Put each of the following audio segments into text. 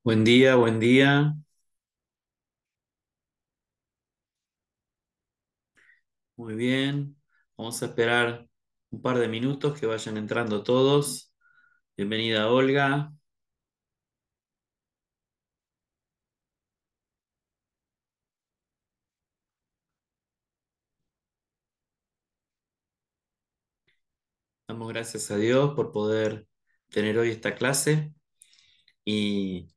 Buen día, buen día. Muy bien. Vamos a esperar un par de minutos que vayan entrando todos. Bienvenida, Olga. Damos gracias a Dios por poder tener hoy esta clase y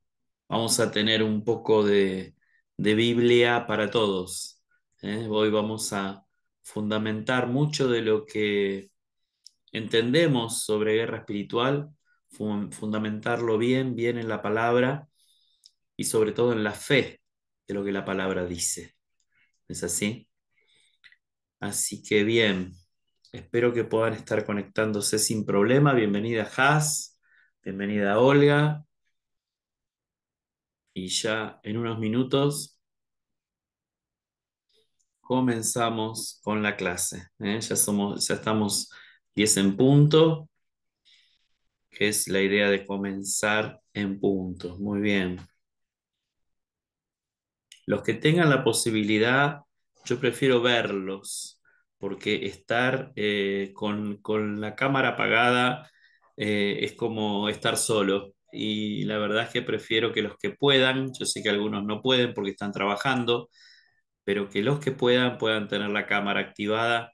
vamos a tener un poco de Biblia para todos. Hoy vamos a fundamentar mucho de lo que entendemos sobre guerra espiritual, fundamentarlo bien, bien en la palabra y sobre todo en la fe de lo que la palabra dice. ¿Es así? Así que bien, espero que puedan estar conectándose sin problema. Bienvenida Has, bienvenida Olga, y ya en unos minutos comenzamos con la clase. Ya estamos 10 en punto, que es la idea de comenzar en punto. Muy bien. Los que tengan la posibilidad, yo prefiero verlos, porque estar con la cámara apagada es como estar solo. Y la verdad es que prefiero que los que puedan, yo sé que algunos no pueden porque están trabajando, pero que los que puedan tener la cámara activada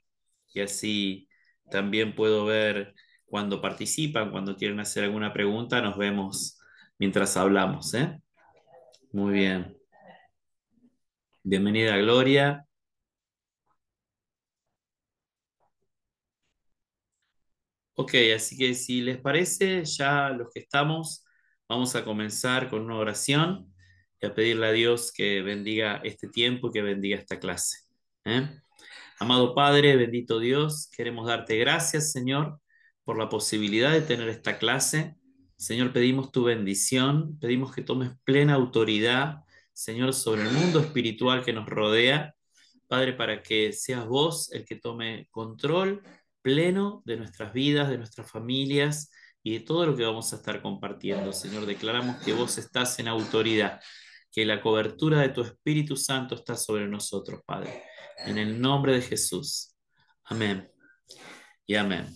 y así también puedo ver cuando participan, cuando quieren hacer alguna pregunta, nos vemos mientras hablamos, ¿eh? Muy bien. Bienvenida Gloria. Ok, así que si les parece, ya los que estamos, vamos a comenzar con una oración y a pedirle a Dios que bendiga este tiempo y que bendiga esta clase. ¿Eh? Amado Padre, bendito Dios, queremos darte gracias, Señor, por la posibilidad de tener esta clase. Señor, pedimos tu bendición, pedimos que tomes plena autoridad, Señor, sobre el mundo espiritual que nos rodea. Padre, para que seas vos el que tome control pleno de nuestras vidas, de nuestras familias y de todo lo que vamos a estar compartiendo. Señor, declaramos que vos estás en autoridad, que la cobertura de tu Espíritu Santo está sobre nosotros, Padre. En el nombre de Jesús. Amén y amén.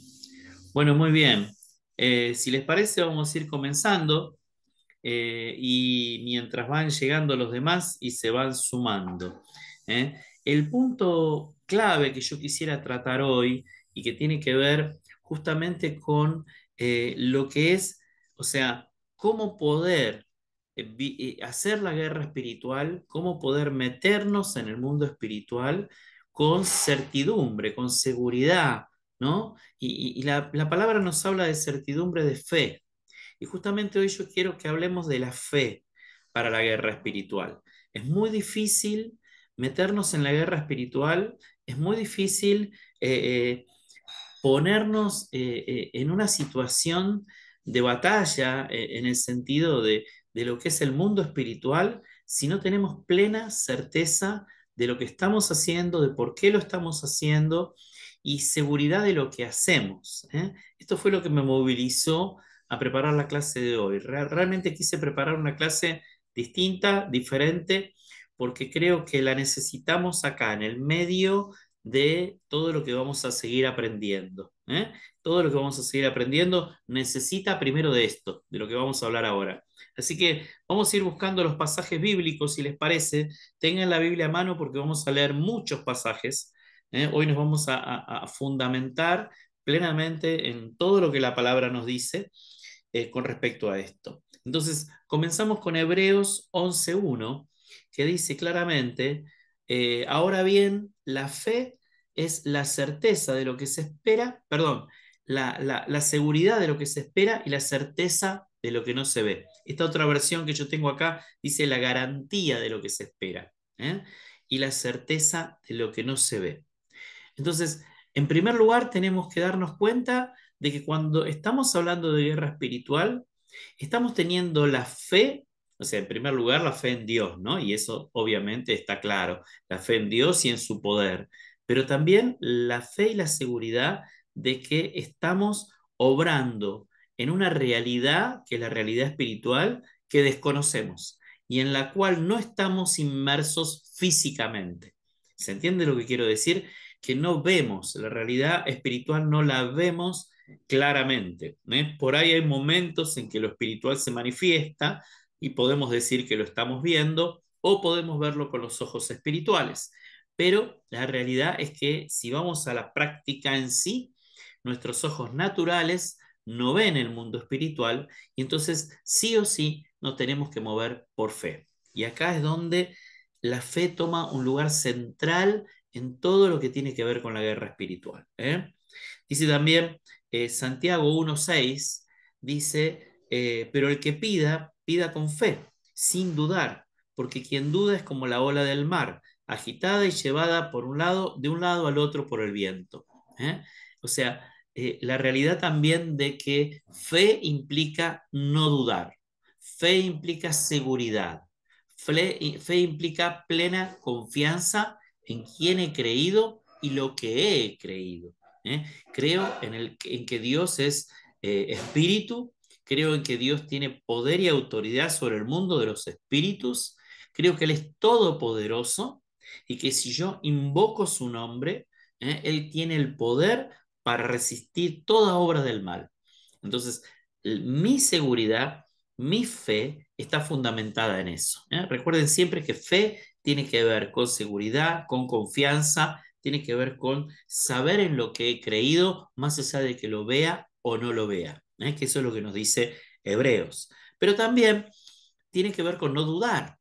Bueno, muy bien. Si les parece, vamos a ir comenzando y mientras van llegando los demás y se van sumando. ¿Eh? El punto clave que yo quisiera tratar hoy y que tiene que ver justamente con lo que es, o sea, cómo poder hacer la guerra espiritual, cómo poder meternos en el mundo espiritual con certidumbre, con seguridad, ¿no? Y la palabra nos habla de certidumbre de fe. Y justamente hoy yo quiero que hablemos de la fe para la guerra espiritual. Es muy difícil meternos en la guerra espiritual, es muy difícil ponernos en una situación de batalla en el sentido de lo que es el mundo espiritual si no tenemos plena certeza de lo que estamos haciendo, de por qué lo estamos haciendo y seguridad de lo que hacemos. ¿Eh? Esto fue lo que me movilizó a preparar la clase de hoy. Realmente quise preparar una clase distinta, diferente, porque creo que la necesitamos acá, en el medio de todo lo que vamos a seguir aprendiendo. ¿Eh? Todo lo que vamos a seguir aprendiendo necesita primero de esto, de lo que vamos a hablar ahora. Así que vamos a ir buscando los pasajes bíblicos, si les parece. Tengan la Biblia a mano porque vamos a leer muchos pasajes. Hoy nos vamos a fundamentar plenamente en todo lo que la palabra nos dice con respecto a esto. Entonces, comenzamos con Hebreos 11:1, que dice claramente, ahora bien, la fe es la certeza de lo que se espera, perdón, la seguridad de lo que se espera y la certeza de lo que no se ve. Esta otra versión que yo tengo acá dice la garantía de lo que se espera, ¿eh? Y la certeza de lo que no se ve. Entonces, en primer lugar, tenemos que darnos cuenta de que cuando estamos hablando de guerra espiritual, estamos teniendo la fe, o sea, en primer lugar, la fe en Dios, ¿no? Y eso obviamente está claro, la fe en Dios y en su poder, pero también la fe y la seguridad de que estamos obrando en una realidad, que es la realidad espiritual, que desconocemos y en la cual no estamos inmersos físicamente. ¿Se entiende lo que quiero decir? Que no vemos, la realidad espiritual no la vemos claramente. Por ahí hay momentos en que lo espiritual se manifiesta y podemos decir que lo estamos viendo o podemos verlo con los ojos espirituales. Pero la realidad es que si vamos a la práctica en sí, nuestros ojos naturales no ven el mundo espiritual y entonces sí o sí nos tenemos que mover por fe. Y acá es donde la fe toma un lugar central en todo lo que tiene que ver con la guerra espiritual. Dice también Santiago 1:6, dice, pero el que pida, pida con fe, sin dudar, porque quien duda es como la ola del mar, agitada y llevada por un lado, de un lado al otro por el viento. O sea, la realidad también de que fe implica no dudar, fe implica seguridad, fe implica plena confianza en quien he creído y lo que he creído. ¿eh? Creo en que Dios es espíritu, creo en que Dios tiene poder y autoridad sobre el mundo de los espíritus, creo que Él es todopoderoso y que si yo invoco su nombre, Él tiene el poder para resistir toda obra del mal. Entonces, mi seguridad, mi fe está fundamentada en eso. Recuerden siempre que fe tiene que ver con seguridad, con confianza, tiene que ver con saber en lo que he creído, más allá de que lo vea o no lo vea. Que eso es lo que nos dice Hebreos. Pero también tiene que ver con no dudar.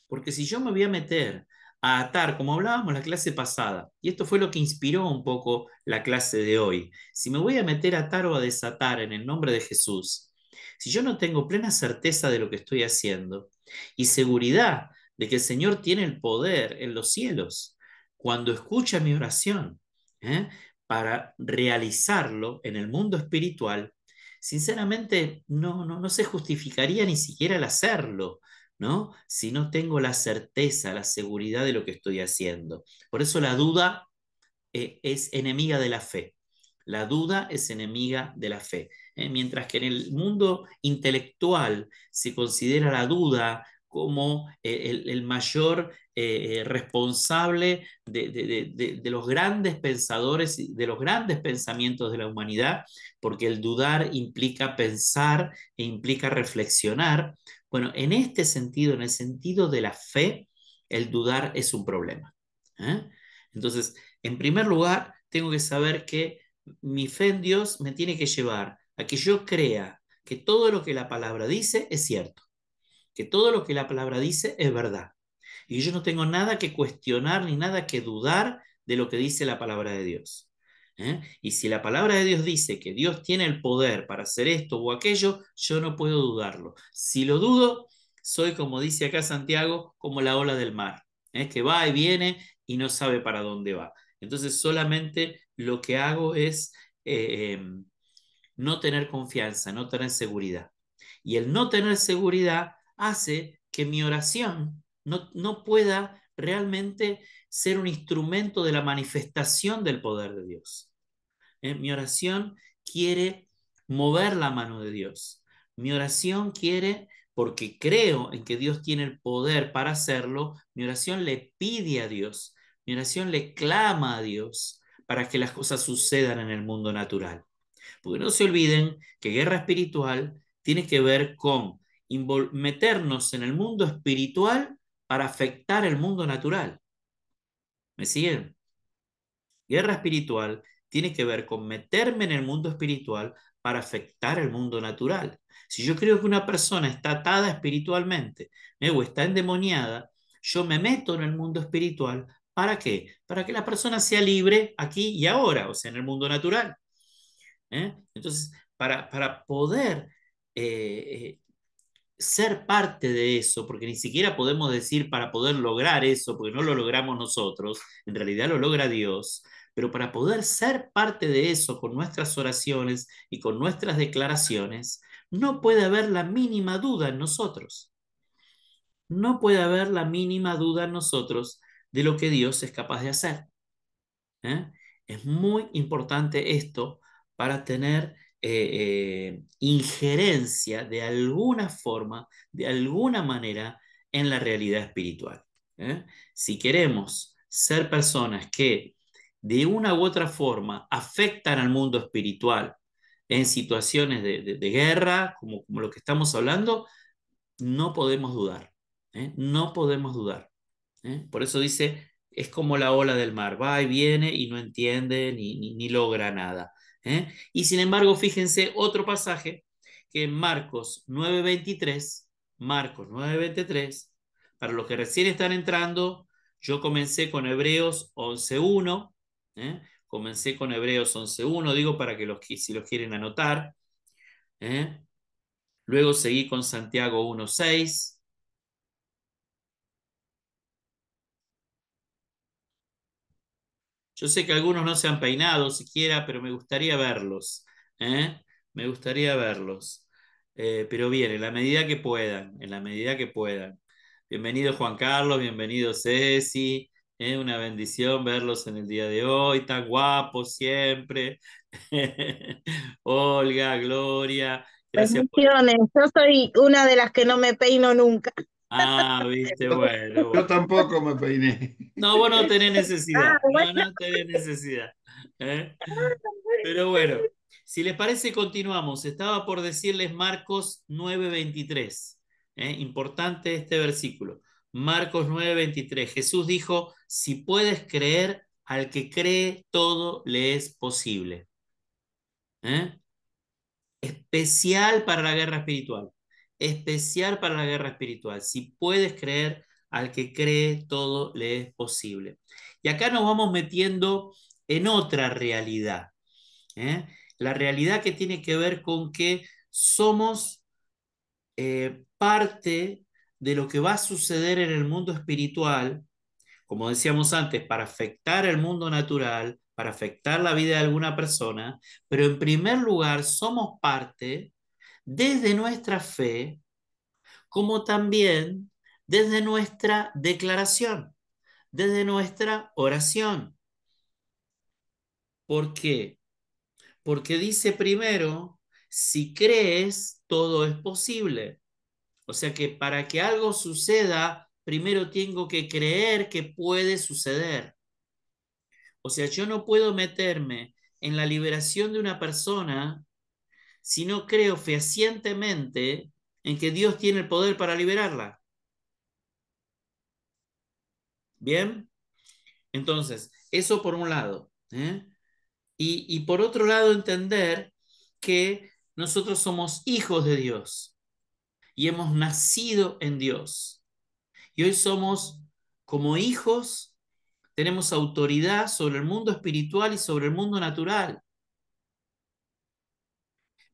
Porque si yo me voy a meter a atar, como hablábamos la clase pasada, y esto fue lo que inspiró un poco la clase de hoy, si me voy a meter a atar o a desatar en el nombre de Jesús, si yo no tengo plena certeza de lo que estoy haciendo y seguridad de que el Señor tiene el poder en los cielos, cuando escucha mi oración, ¿eh? para realizarlo en el mundo espiritual, sinceramente no se justificaría ni siquiera el hacerlo, ¿no? Si no tengo la certeza, la seguridad de lo que estoy haciendo. Por eso la duda es enemiga de la fe. La duda es enemiga de la fe. Mientras que en el mundo intelectual se considera la duda como el mayor responsable de los grandes pensadores, de los grandes pensamientos de la humanidad, porque el dudar implica pensar e implica reflexionar. Bueno, en este sentido, en el sentido de la fe, el dudar es un problema. ¿eh? Entonces, en primer lugar, tengo que saber que mi fe en Dios me tiene que llevar a que yo crea que todo lo que la palabra dice es cierto, que todo lo que la palabra dice es verdad. Y yo no tengo nada que cuestionar ni nada que dudar de lo que dice la palabra de Dios. Y si la palabra de Dios dice que Dios tiene el poder para hacer esto o aquello, yo no puedo dudarlo. Si lo dudo, soy, como dice acá Santiago, como la ola del mar, que va y viene y no sabe para dónde va. Entonces solamente lo que hago es no tener confianza, no tener seguridad. Y el no tener seguridad hace que mi oración no pueda realmente ser un instrumento de la manifestación del poder de Dios. Mi oración quiere mover la mano de Dios. Mi oración quiere, porque creo en que Dios tiene el poder para hacerlo, mi oración le pide a Dios, mi oración le clama a Dios para que las cosas sucedan en el mundo natural. Porque no se olviden que guerra espiritual tiene que ver con meternos en el mundo espiritual para afectar el mundo natural. ¿Me siguen? Guerra espiritual tiene que ver con meterme en el mundo espiritual para afectar el mundo natural. Si yo creo que una persona está atada espiritualmente o está endemoniada, yo me meto en el mundo espiritual. ¿Para qué? Para que la persona sea libre aquí y ahora, o sea, en el mundo natural. Entonces, para poder ser parte de eso, porque ni siquiera podemos decir para poder lograr eso, porque no lo logramos nosotros, en realidad lo logra Dios, pero para poder ser parte de eso con nuestras oraciones y con nuestras declaraciones, no puede haber la mínima duda en nosotros. No puede haber la mínima duda en nosotros de lo que Dios es capaz de hacer. ¿eh? Es muy importante esto para tener injerencia de alguna forma, de alguna manera, en la realidad espiritual. ¿Eh? Si queremos ser personas que de una u otra forma afectan al mundo espiritual en situaciones de guerra, como lo que estamos hablando, no podemos dudar. No podemos dudar. Por eso dice, es como la ola del mar, va y viene y no entiende ni logra nada. Y sin embargo, fíjense otro pasaje que en Marcos 9:23, para los que recién están entrando, yo comencé con Hebreos 11:1, comencé con Hebreos 11:1, digo para que si los quieren anotar, ¿eh? Luego seguí con Santiago 1:6. Yo sé que algunos no se han peinado siquiera, pero me gustaría verlos. ¿Eh? Me gustaría verlos. Pero bien, en la medida que puedan, en la medida que puedan. Bienvenido Juan Carlos, bienvenido Ceci. Una bendición verlos en el día de hoy, tan guapos siempre. Olga, Gloria, gracias por... Bendiciones. Yo soy una de las que no me peino nunca. Ah, viste, bueno, Yo bueno. tampoco me peiné. No, vos no tenés Ah, necesidad. No, bueno. no tenés necesidad. ¿Eh? Pero bueno, si les parece, continuamos. Estaba por decirles Marcos 9:23. Importante este versículo. Marcos 9:23. Jesús dijo, si puedes creer, al que cree, todo le es posible. ¿Eh? Especial para la guerra espiritual. Especial para la guerra espiritual. Si puedes creer, al que cree, todo le es posible. Y acá nos vamos metiendo en otra realidad. ¿Eh? La realidad que tiene que ver con que somos parte de lo que va a suceder en el mundo espiritual, como decíamos antes, para afectar el mundo natural, para afectar la vida de alguna persona, pero en primer lugar somos parte desde nuestra fe, como también desde nuestra declaración, desde nuestra oración. ¿Por qué? Porque dice primero, si crees, todo es posible. O sea que para que algo suceda, primero tengo que creer que puede suceder. O sea, yo no puedo meterme en la liberación de una persona si no creo fehacientemente en que Dios tiene el poder para liberarla. ¿Bien? Entonces, eso por un lado. Y por otro lado, entender que nosotros somos hijos de Dios y hemos nacido en Dios. Y hoy somos, como hijos, tenemos autoridad sobre el mundo espiritual y sobre el mundo natural.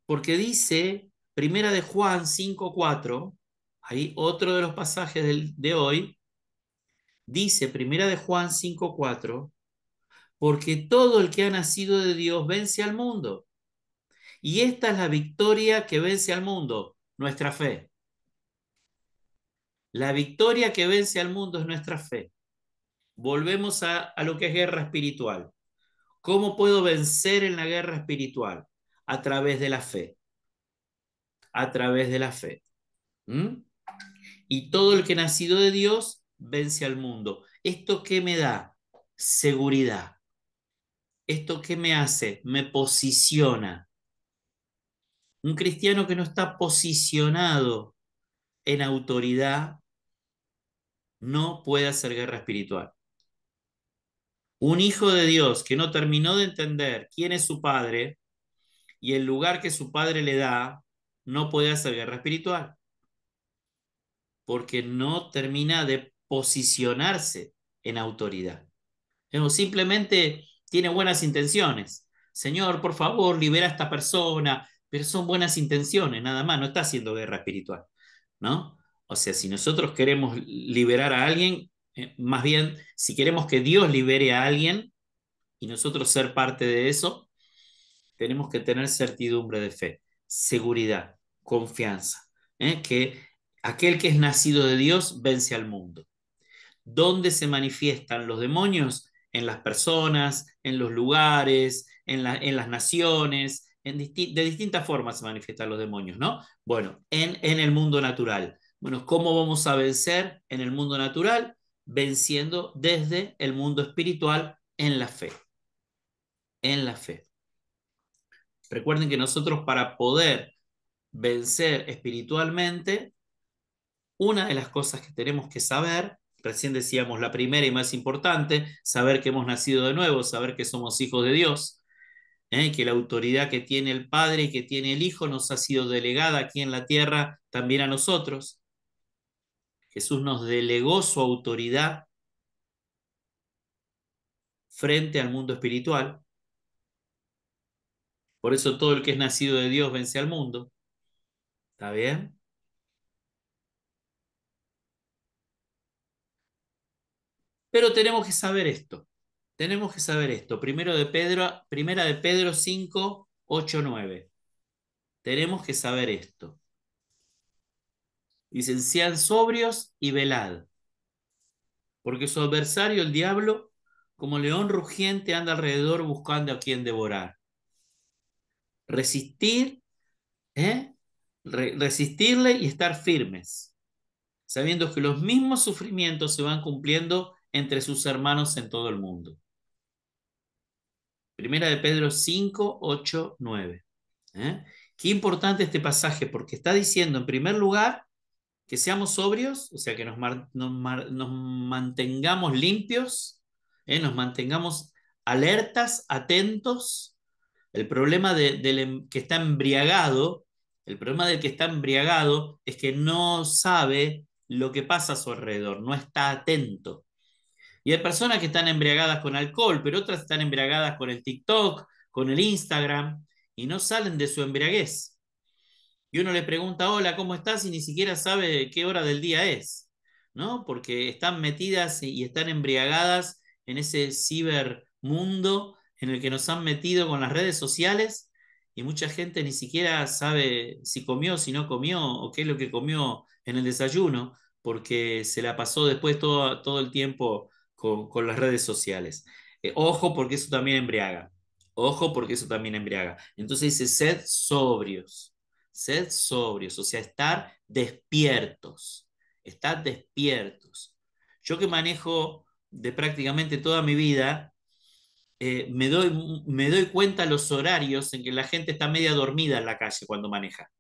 Porque dice, Primera de Juan 5:4, ahí otro de los pasajes de hoy, dice Primera de Juan 5:4, porque todo el que ha nacido de Dios vence al mundo. Y esta es la victoria que vence al mundo, nuestra fe. La victoria que vence al mundo es nuestra fe. Volvemos a lo que es guerra espiritual. ¿Cómo puedo vencer en la guerra espiritual? A través de la fe. A través de la fe. ¿Mm? Y todo el que ha nacido de Dios vence al mundo. ¿Esto qué me da? Seguridad. ¿Esto qué me hace? Me posiciona. Un cristiano que no está posicionado en autoridad no puede hacer guerra espiritual. Un hijo de Dios que no terminó de entender quién es su padre y el lugar que su padre le da, no puede hacer guerra espiritual, porque no termina de posicionarse en autoridad. Simplemente tiene buenas intenciones. Señor, por favor, libera a esta persona, pero son buenas intenciones, nada más, no está haciendo guerra espiritual, ¿no? O sea, si nosotros queremos liberar a alguien, más bien, si queremos que Dios libere a alguien y nosotros ser parte de eso, tenemos que tener certidumbre de fe, seguridad, confianza, que aquel que es nacido de Dios vence al mundo. ¿Dónde se manifiestan los demonios? En las personas, en los lugares, en las naciones, de distintas formas se manifiestan los demonios, ¿no? Bueno, en el mundo natural. Bueno, ¿cómo vamos a vencer en el mundo natural? Venciendo desde el mundo espiritual en la fe. En la fe. Recuerden que nosotros para poder vencer espiritualmente, una de las cosas que tenemos que saber, recién decíamos la primera y más importante, saber que hemos nacido de nuevo, saber que somos hijos de Dios, que la autoridad que tiene el Padre y que tiene el Hijo nos ha sido delegada aquí en la tierra también a nosotros. Jesús nos delegó su autoridad frente al mundo espiritual. Por eso todo el que es nacido de Dios vence al mundo. ¿Está bien? Pero tenemos que saber esto. Tenemos que saber esto. Primera de Pedro 5, 8, 9. Tenemos que saber esto. Dicen, sean sobrios y velad, porque su adversario, el diablo, como león rugiente, anda alrededor buscando a quien devorar. Resistir, ¿eh? Resistirle y estar firmes, sabiendo que los mismos sufrimientos se van cumpliendo entre sus hermanos en todo el mundo. Primera de Pedro 5, 8, 9. Qué importante este pasaje, porque está diciendo, en primer lugar, que seamos sobrios, o sea, que nos mantengamos limpios, nos mantengamos alertas, atentos. El problema que está embriagado, el problema del que está embriagado es que no sabe lo que pasa a su alrededor, no está atento. Y hay personas que están embriagadas con alcohol, pero otras están embriagadas con el TikTok, con el Instagram, y no salen de su embriaguez. Y uno le pregunta, hola, ¿cómo estás? Y ni siquiera sabe qué hora del día es, ¿no? Porque están metidas y están embriagadas en ese cibermundo en el que nos han metido con las redes sociales y mucha gente ni siquiera sabe si comió, si no comió o qué es lo que comió en el desayuno, porque se la pasó después todo el tiempo con las redes sociales. Ojo porque eso también embriaga. Ojo porque eso también embriaga. Entonces dice, sed sobrios, o sea, estar despiertos. Yo que manejo de prácticamente toda mi vida, me doy cuenta los horarios en que la gente está media dormida en la calle cuando maneja.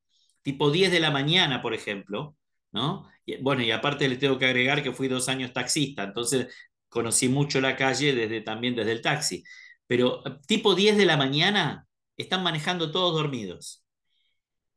Tipo 10 de la mañana, por ejemplo, ¿no? Bueno, y aparte le tengo que agregar que fui 2 años taxista, entonces conocí mucho la calle también desde el taxi. Pero tipo 10 de la mañana están manejando todos dormidos.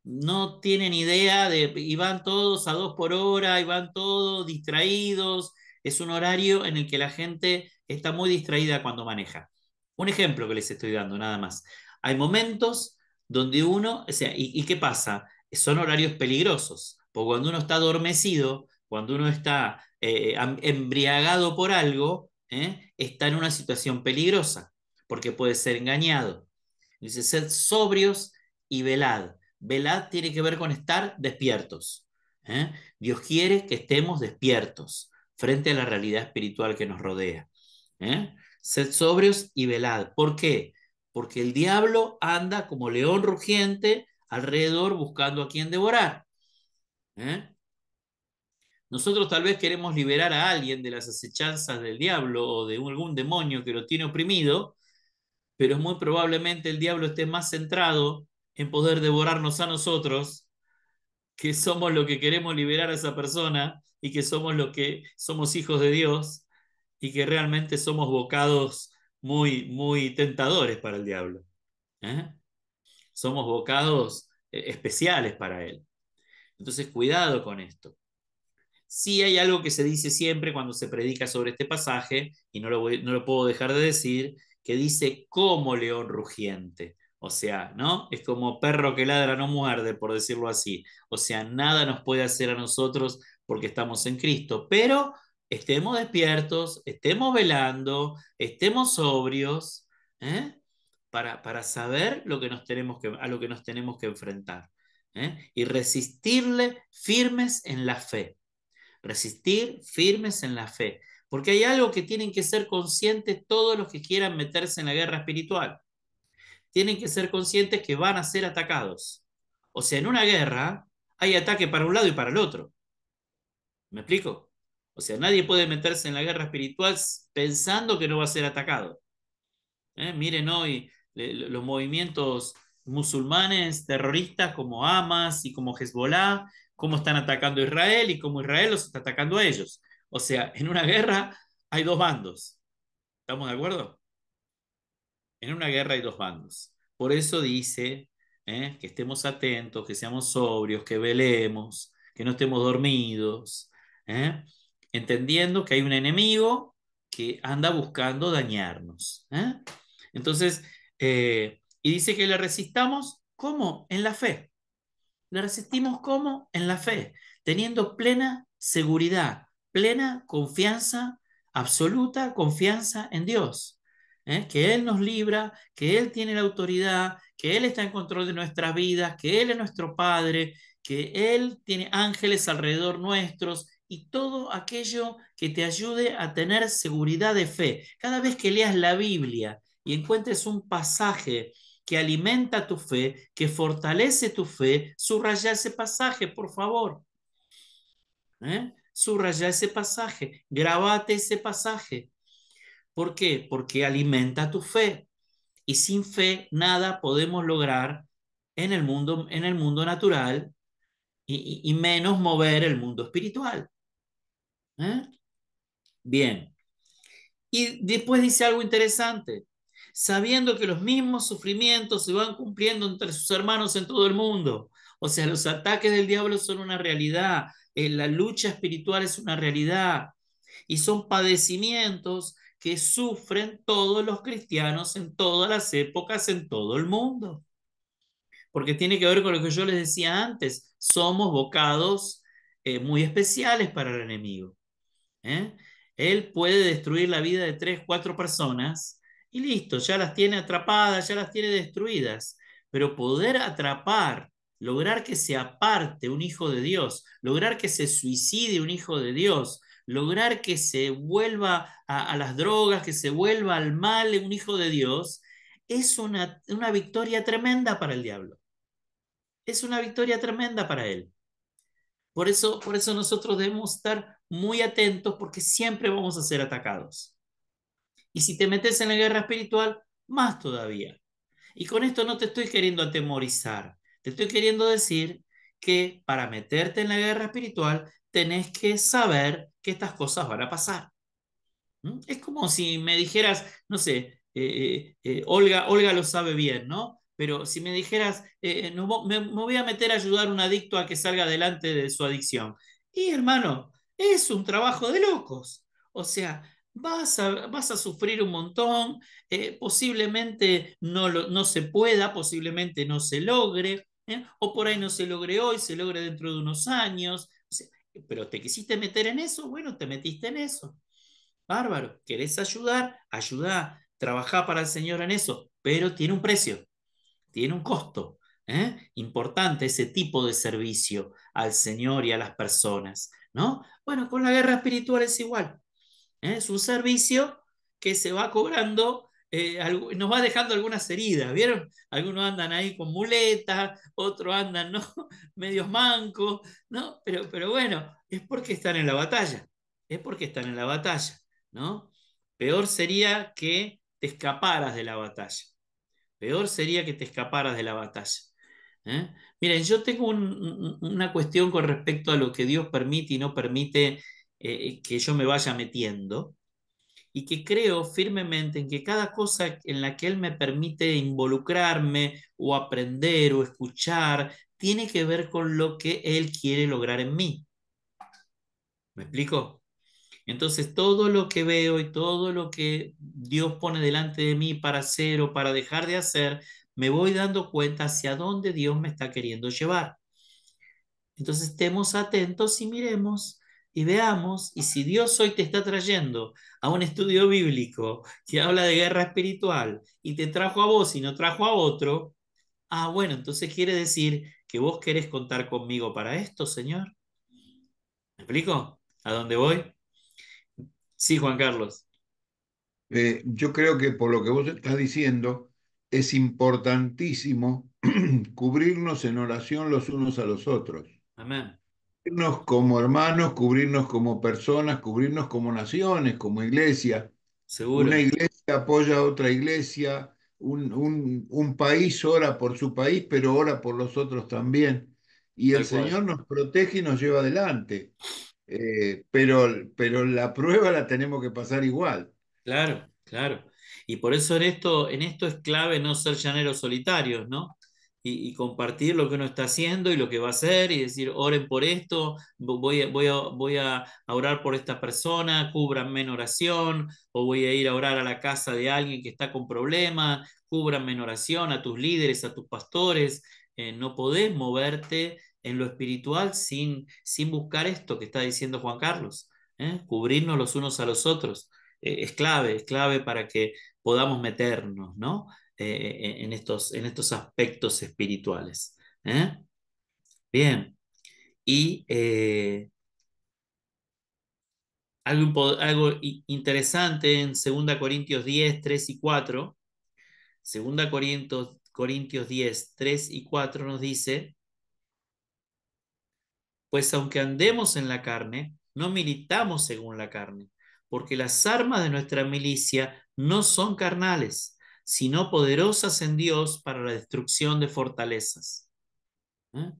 No tienen idea y van todos a 2 por hora, y van todos distraídos. Es un horario en el que la gente está muy distraída cuando maneja. Un ejemplo que les estoy dando, nada más. Hay momentos donde uno, o sea, ¿y qué pasa? Son horarios peligrosos, porque cuando uno está adormecido, cuando uno está embriagado por algo, está en una situación peligrosa, porque puede ser engañado. Dice, sed sobrios y velad. Velad tiene que ver con estar despiertos. ¿eh? Dios quiere que estemos despiertos frente a la realidad espiritual que nos rodea. Sed sobrios y velad. ¿Por qué? Porque el diablo anda como león rugiente alrededor buscando a quien devorar. ¿eh? Nosotros tal vez queremos liberar a alguien de las acechanzas del diablo o de algún demonio que lo tiene oprimido, pero muy probablemente el diablo esté más centrado en poder devorarnos a nosotros, que somos lo que queremos liberar a esa persona y que somos lo que somos hijos de Dios y que realmente somos bocados muy, muy tentadores para el diablo. ¿eh? Somos bocados especiales para él. Entonces, cuidado con esto. Sí hay algo que se dice siempre cuando se predica sobre este pasaje, y no lo puedo dejar de decir, que dice como león rugiente. O sea, ¿no? Es como perro que ladra no muerde, por decirlo así. O sea, nada nos puede hacer a nosotros porque estamos en Cristo, pero estemos despiertos, estemos velando, estemos sobrios, ¿eh? Para saber a lo que nos tenemos que enfrentar, y resistirle firmes en la fe. Resistir firmes en la fe. Porque hay algo que tienen que ser conscientes todos los que quieran meterse en la guerra espiritual. tienen que ser conscientes que van a ser atacados. O sea, en una guerra hay ataque para un lado y para el otro. ¿Me explico? O sea, nadie puede meterse en la guerra espiritual pensando que no va a ser atacado. Miren hoy los movimientos musulmanes terroristas como Hamas y como Hezbollah, cómo están atacando a Israel y cómo Israel los está atacando a ellos. O sea, en una guerra hay dos bandos. ¿Estamos de acuerdo? En una guerra hay dos bandos. Por eso dice que estemos atentos, que seamos sobrios, que velemos, que no estemos dormidos, ¿eh? Entendiendo que hay un enemigo que anda buscando dañarnos. Entonces, y dice que le resistamos, ¿cómo? En la fe. Le resistimos ¿cómo? En la fe, teniendo plena seguridad, plena confianza, absoluta confianza en Dios. Que Él nos libra, que Él tiene la autoridad, que Él está en control de nuestras vidas, que Él es nuestro Padre, que Él tiene ángeles alrededor nuestros y todo aquello que te ayude a tener seguridad de fe. Cada vez que leas la Biblia y encuentres un pasaje que alimenta tu fe, que fortalece tu fe, subraya ese pasaje, por favor. Subraya ese pasaje, grabate ese pasaje. ¿Por qué? Porque alimenta tu fe. Y sin fe nada podemos lograr en el mundo natural y menos mover el mundo espiritual. ¿Eh? Bien. Y después dice algo interesante, sabiendo que los mismos sufrimientos se van cumpliendo entre sus hermanos en todo el mundo. O sea, los ataques del diablo son una realidad, la lucha espiritual es una realidad y son padecimientos que sufren todos los cristianos en todas las épocas, en todo el mundo. Porque tiene que ver con lo que yo les decía antes, somos bocados muy especiales para el enemigo. ¿eh? Él puede destruir la vida de tres, cuatro personas y listo, ya las tiene atrapadas, ya las tiene destruidas. Pero poder atrapar, lograr que se aparte un hijo de Dios, lograr que se suicide un hijo de Dios, lograr que se vuelva a las drogas, que se vuelva al mal un hijo de Dios, es una victoria tremenda para el diablo. Es una victoria tremenda para él. Por eso nosotros debemos estar muy atentos porque siempre vamos a ser atacados. Y si te metes en la guerra espiritual, más todavía. Y con esto no te estoy queriendo atemorizar, te estoy queriendo decir que para meterte en la guerra espiritual tenés que saber que estas cosas van a pasar. Es como si me dijeras, no sé, Olga lo sabe bien, ¿no? Pero si me dijeras, no, me voy a meter a ayudar a un adicto a que salga adelante de su adicción. Y hermano, es un trabajo de locos. O sea, vas a sufrir un montón, posiblemente no se pueda, posiblemente no se logre, o por ahí no se logre hoy, se logre dentro de unos años. O sea, pero te quisiste meter en eso, bueno, te metiste en eso. Bárbaro, ¿querés ayudar? Ayudá, trabajá para el Señor en eso, pero tiene un precio, tiene un costo. Importante ese tipo de servicio al Señor y a las personas, ¿no? Bueno, con la guerra espiritual es igual. Es un servicio que se va cobrando, nos va dejando algunas heridas, ¿vieron? Algunos andan ahí con muletas, otros andan, ¿no? Medios mancos, ¿no? Pero bueno, es porque están en la batalla, es porque están en la batalla, ¿no? Peor sería que te escaparas de la batalla, peor sería que te escaparas de la batalla. ¿eh? Miren, yo tengo una cuestión con respecto a lo que Dios permite y no permite que yo me vaya metiendo y que creo firmemente en que cada cosa en la que Él me permite involucrarme o aprender o escuchar tiene que ver con lo que Él quiere lograr en mí. ¿Me explico? Entonces, todo lo que veo y todo lo que Dios pone delante de mí para hacer o para dejar de hacer, me voy dando cuenta hacia dónde Dios me está queriendo llevar. Entonces estemos atentos y miremos y veamos, y si Dios hoy te está trayendo a un estudio bíblico que habla de guerra espiritual y te trajo a vos y no trajo a otro, bueno, entonces quiere decir que vos querés contar conmigo para esto, Señor. ¿Me explico? ¿A dónde voy? Sí, Juan Carlos. Yo creo que por lo que vos estás diciendo, es importantísimo cubrirnos en oración los unos a los otros. Amén. Cubrirnos como hermanos, cubrirnos como personas, cubrirnos como naciones, como iglesia. Una Seguro, iglesia apoya a otra iglesia, un país ora por su país, pero ora por los otros también. Y el tal cual. Señor nos protege y nos lleva adelante. Pero la prueba la tenemos que pasar igual. Claro, claro. Y por eso en esto es clave no ser llaneros solitarios, ¿no? Y compartir lo que uno está haciendo y lo que va a hacer y decir, oren por esto, voy a orar por esta persona, cúbranme en oración, o voy a ir a orar a la casa de alguien que está con problemas, cúbranme en oración a tus líderes, a tus pastores. No podés moverte en lo espiritual sin buscar esto que está diciendo Juan Carlos, ¿eh? Cubrirnos los unos a los otros es clave para que podamos meternos, ¿no? En estos aspectos espirituales. ¿Eh? Bien, y algo interesante en 2 Corintios 10 3 y 4, 2 Corintios 10 3 y 4 nos dice, pues aunque andemos en la carne, no militamos según la carne, porque las armas de nuestra milicia no son carnales, sino poderosas en Dios para la destrucción de fortalezas. ¿Eh?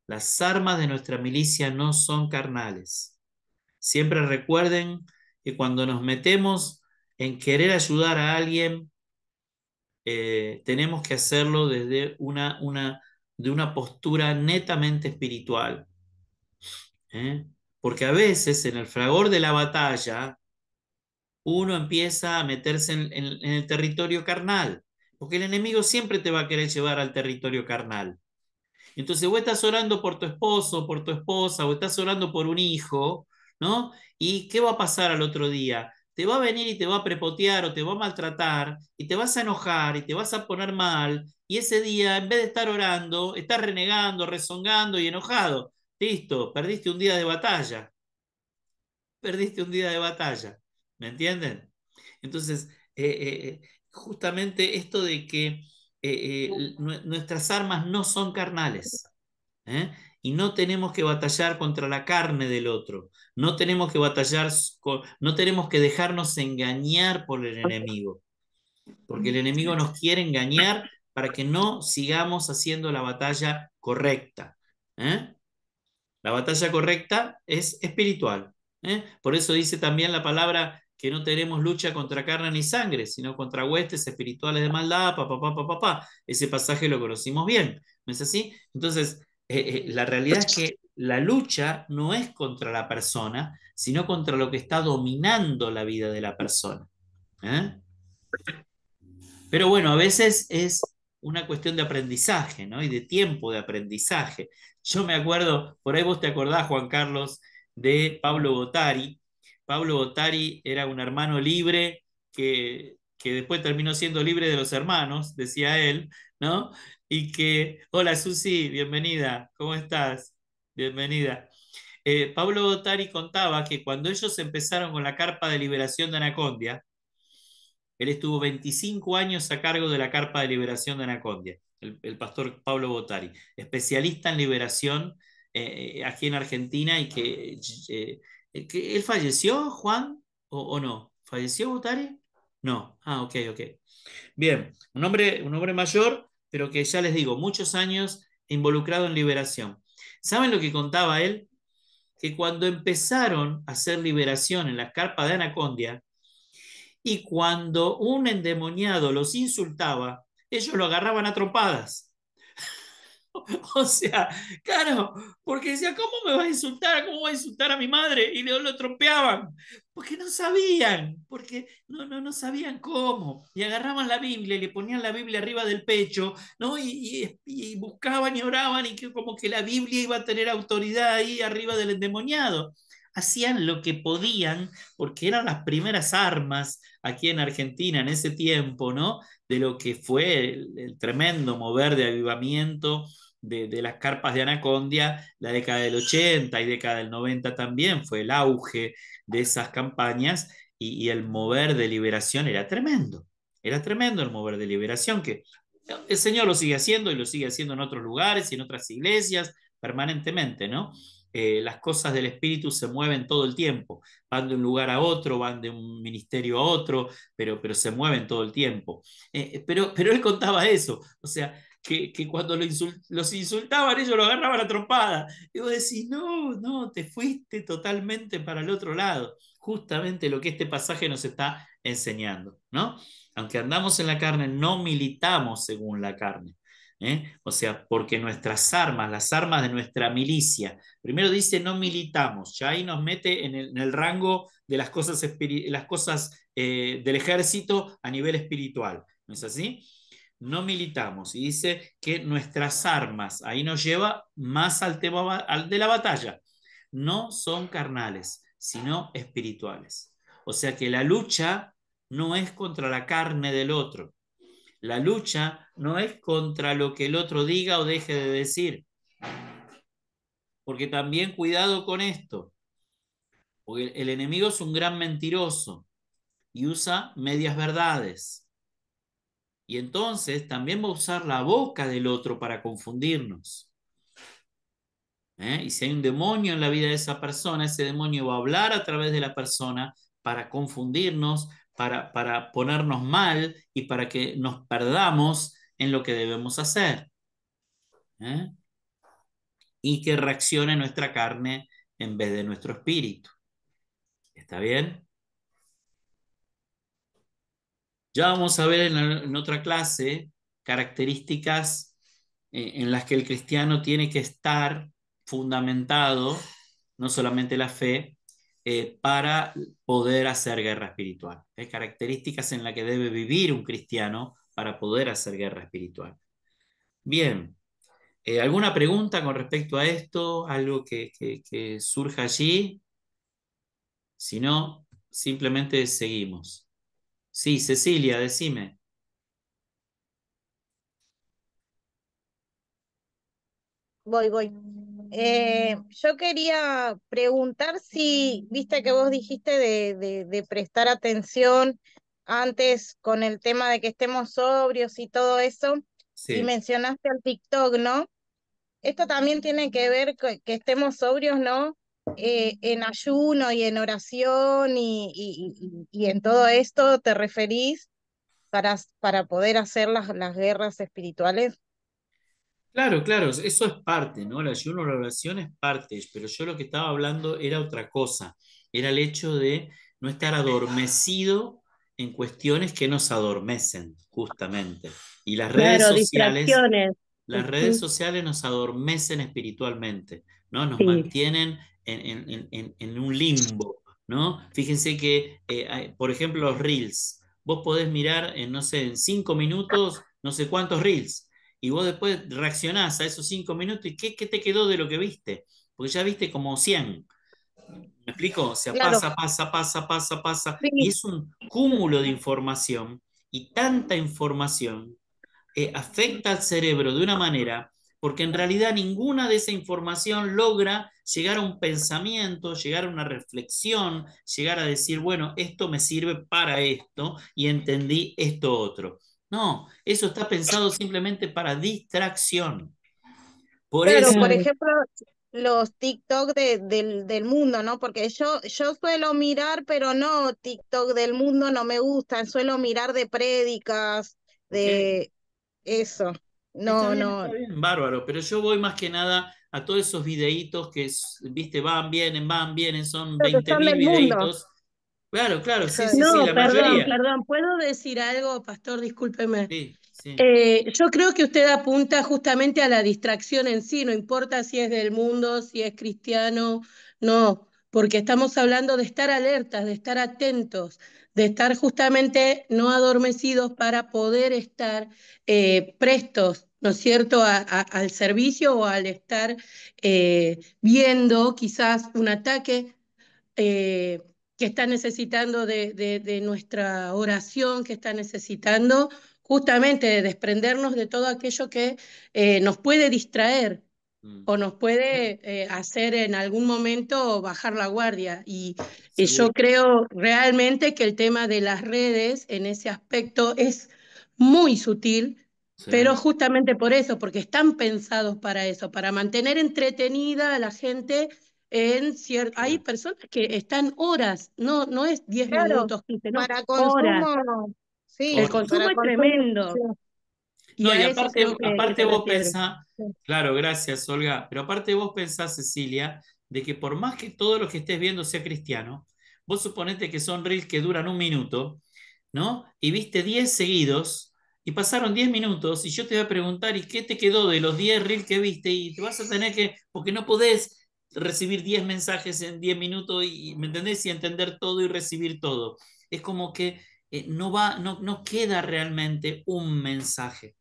Las armas de nuestra milicia no son carnales. Siempre recuerden que cuando nos metemos en querer ayudar a alguien, tenemos que hacerlo desde de una postura netamente espiritual. ¿Eh? Porque a veces en el fragor de la batalla uno empieza a meterse en el territorio carnal, porque el enemigo siempre te va a querer llevar al territorio carnal. Entonces vos estás orando por tu esposo, por tu esposa, o estás orando por un hijo, ¿no? ¿Y qué va a pasar al otro día? Te va a venir y te va a prepotear o te va a maltratar y te vas a enojar y te vas a poner mal y ese día en vez de estar orando, estás renegando, rezongando y enojado. Listo, perdiste un día de batalla, perdiste un día de batalla, ¿me entienden? Entonces, justamente esto de que nuestras armas no son carnales, ¿eh? Y no tenemos que batallar contra la carne del otro, no tenemos que batallar, no tenemos que dejarnos engañar por el enemigo, porque el enemigo nos quiere engañar para que no sigamos haciendo la batalla correcta. ¿Eh? La batalla correcta es espiritual. ¿Eh? Por eso dice también la palabra que no tenemos lucha contra carne ni sangre, sino contra huestes espirituales de maldad, Ese pasaje lo conocimos bien, ¿no es así? Entonces, la realidad es que la lucha no es contra la persona, sino contra lo que está dominando la vida de la persona. ¿Eh? Pero bueno, a veces es una cuestión de aprendizaje, ¿no? Y de tiempo de aprendizaje. Yo me acuerdo, por ahí vos te acordás, Juan Carlos, de Pablo Bottari. Pablo Bottari era un hermano libre que después terminó siendo libre de los hermanos, decía él, ¿no? Y que, hola Susi, bienvenida, ¿cómo estás? Bienvenida. Pablo Bottari contaba que cuando ellos empezaron con la carpa de liberación de Anacondia, él estuvo 25 años a cargo de la Carpa de Liberación de Anacondia, el pastor Pablo Bottari, especialista en liberación aquí en Argentina y que él falleció, Juan, o no. ¿Falleció Bottari? No. Ah, ok, ok. Bien, un hombre mayor, pero que ya les digo, muchos años involucrado en liberación. ¿Saben lo que contaba él? Que cuando empezaron a hacer liberación en la carpa de Anacondia, y cuando un endemoniado los insultaba, ellos lo agarraban a trompadas. O sea, claro, porque decía, ¿cómo me va a insultar? ¿Cómo va a insultar a mi madre? Y lo trompeaban, porque no sabían, porque no sabían cómo. Y agarraban la Biblia y le ponían la Biblia arriba del pecho, ¿no? Y buscaban y oraban y que como que la Biblia iba a tener autoridad ahí arriba del endemoniado. Hacían lo que podían, porque eran las primeras armas aquí en Argentina en ese tiempo, ¿no? De lo que fue el tremendo mover de avivamiento de las carpas de Anacondia, la década del 80 y década del 90 también fue el auge de esas campañas y el mover de liberación era tremendo, Era tremendo el mover de liberación, que el Señor lo sigue haciendo y lo sigue haciendo en otros lugares y en otras iglesias permanentemente, ¿no? Las cosas del Espíritu se mueven todo el tiempo, van de un lugar a otro, van de un ministerio a otro, pero se mueven todo el tiempo. Pero él contaba eso, o sea, que cuando los insultaban, ellos lo agarraban a trompada. Y vos decís, no, no, te fuiste totalmente para el otro lado. Justamente lo que este pasaje nos está enseñando, ¿no? Aunque andamos en la carne, no militamos según la carne. O sea, porque nuestras armas, las armas de nuestra milicia, primero dice no militamos, ya ahí nos mete en el rango de las cosas del ejército a nivel espiritual, ¿no es así? No militamos y dice que nuestras armas, ahí nos lleva más al tema de la batalla, no son carnales, sino espirituales. O sea que la lucha no es contra la carne del otro. La lucha no es contra lo que el otro diga o deje de decir. Porque también cuidado con esto. Porque el enemigo es un gran mentiroso y usa medias verdades. Y entonces también va a usar la boca del otro para confundirnos. Y si hay un demonio en la vida de esa persona, ese demonio va a hablar a través de la persona para confundirnos, para ponernos mal y para que nos perdamos en lo que debemos hacer. ¿Eh? Y que reaccione nuestra carne en vez de nuestro espíritu. ¿Está bien? Ya vamos a ver en otra clase características en las que el cristiano tiene que estar fundamentado, no solamente la fe, para poder hacer guerra espiritual. Hay características en las que debe vivir un cristiano para poder hacer guerra espiritual. Bien, ¿alguna pregunta con respecto a esto? ¿Algo que surja allí? Si no, simplemente seguimos. Sí, Cecilia, decime. Voy. Yo quería preguntar si, viste que vos dijiste de prestar atención antes con el tema de que estemos sobrios y todo eso, y Sí. mencionaste al TikTok, ¿no? Esto también tiene que ver con que estemos sobrios, ¿no? En ayuno y en oración y en todo esto te referís para poder hacer las guerras espirituales. Claro, claro, eso es parte, ¿no? El ayuno, la oración es parte, pero yo lo que estaba hablando era otra cosa, era el hecho de no estar adormecido en cuestiones que nos adormecen, justamente. Y Claro, distracciones. las redes Ujú. sociales nos adormecen espiritualmente, ¿no? Nos Sí, mantienen en un limbo, ¿no? Fíjense que, por ejemplo, los reels, vos podés mirar en, no sé, en 5 minutos, no sé cuántos reels y vos después reaccionás a esos 5 minutos y ¿qué te quedó de lo que viste? Porque ya viste como 100. ¿Me explico? O sea, Claro, pasa, y sí, es un cúmulo de información y tanta información afecta al cerebro de una manera, porque en realidad ninguna de esa información logra llegar a un pensamiento, llegar a una reflexión, llegar a decir, bueno, esto me sirve para esto y entendí esto otro. No, eso está pensado simplemente para distracción. Por claro, eso, por claro. ejemplo, los TikTok del mundo, ¿no? Porque yo suelo mirar, pero no TikTok del mundo, no me gustan, suelo mirar de prédicas, ok, de eso. No, no, está bien, bárbaro, pero yo voy más que nada a todos esos videitos que, viste, van, vienen, son creo que veinte son mil del mundo. videitos. Claro, claro, Eso, sí, No, la mayoría. perdón, ¿puedo decir algo, pastor? Discúlpeme. Sí, sí. Yo creo que usted apunta justamente a la distracción en sí, no importa si es del mundo, si es cristiano, no, porque estamos hablando de estar alertas, de estar atentos, de estar justamente no adormecidos para poder estar prestos, ¿no es cierto?, al servicio o al estar viendo quizás un ataque eh, que está necesitando de nuestra oración, que está necesitando justamente de desprendernos de todo aquello que nos puede distraer. o nos puede hacer en algún momento bajar la guardia. Y yo seguro. creo realmente que el tema de las redes en ese aspecto es muy sutil, Sí, pero justamente por eso, porque están pensados para eso, para mantener entretenida a la gente en cierto... Hay claro. personas que están horas, no es 10 Claro, minutos, 15, no, para horas. consumo, El sí, Horas. consumo para es consumo, sí, tremendo y No, y a eso aparte, creo que aparte se vos refiere. pensás, sí. claro, gracias, Olga, pero aparte vos pensás, Cecilia, de que por más que todo lo que estés viendo sea cristiano, vos suponete que son reels que duran un minuto, ¿no? Y viste 10 seguidos y pasaron 10 minutos y yo te voy a preguntar, ¿y qué te quedó de los 10 reels que viste? Y te vas a tener que, porque no podés recibir 10 mensajes en 10 minutos y, ¿me entendés? Y entender todo y recibir todo. Es como que no queda realmente un mensaje.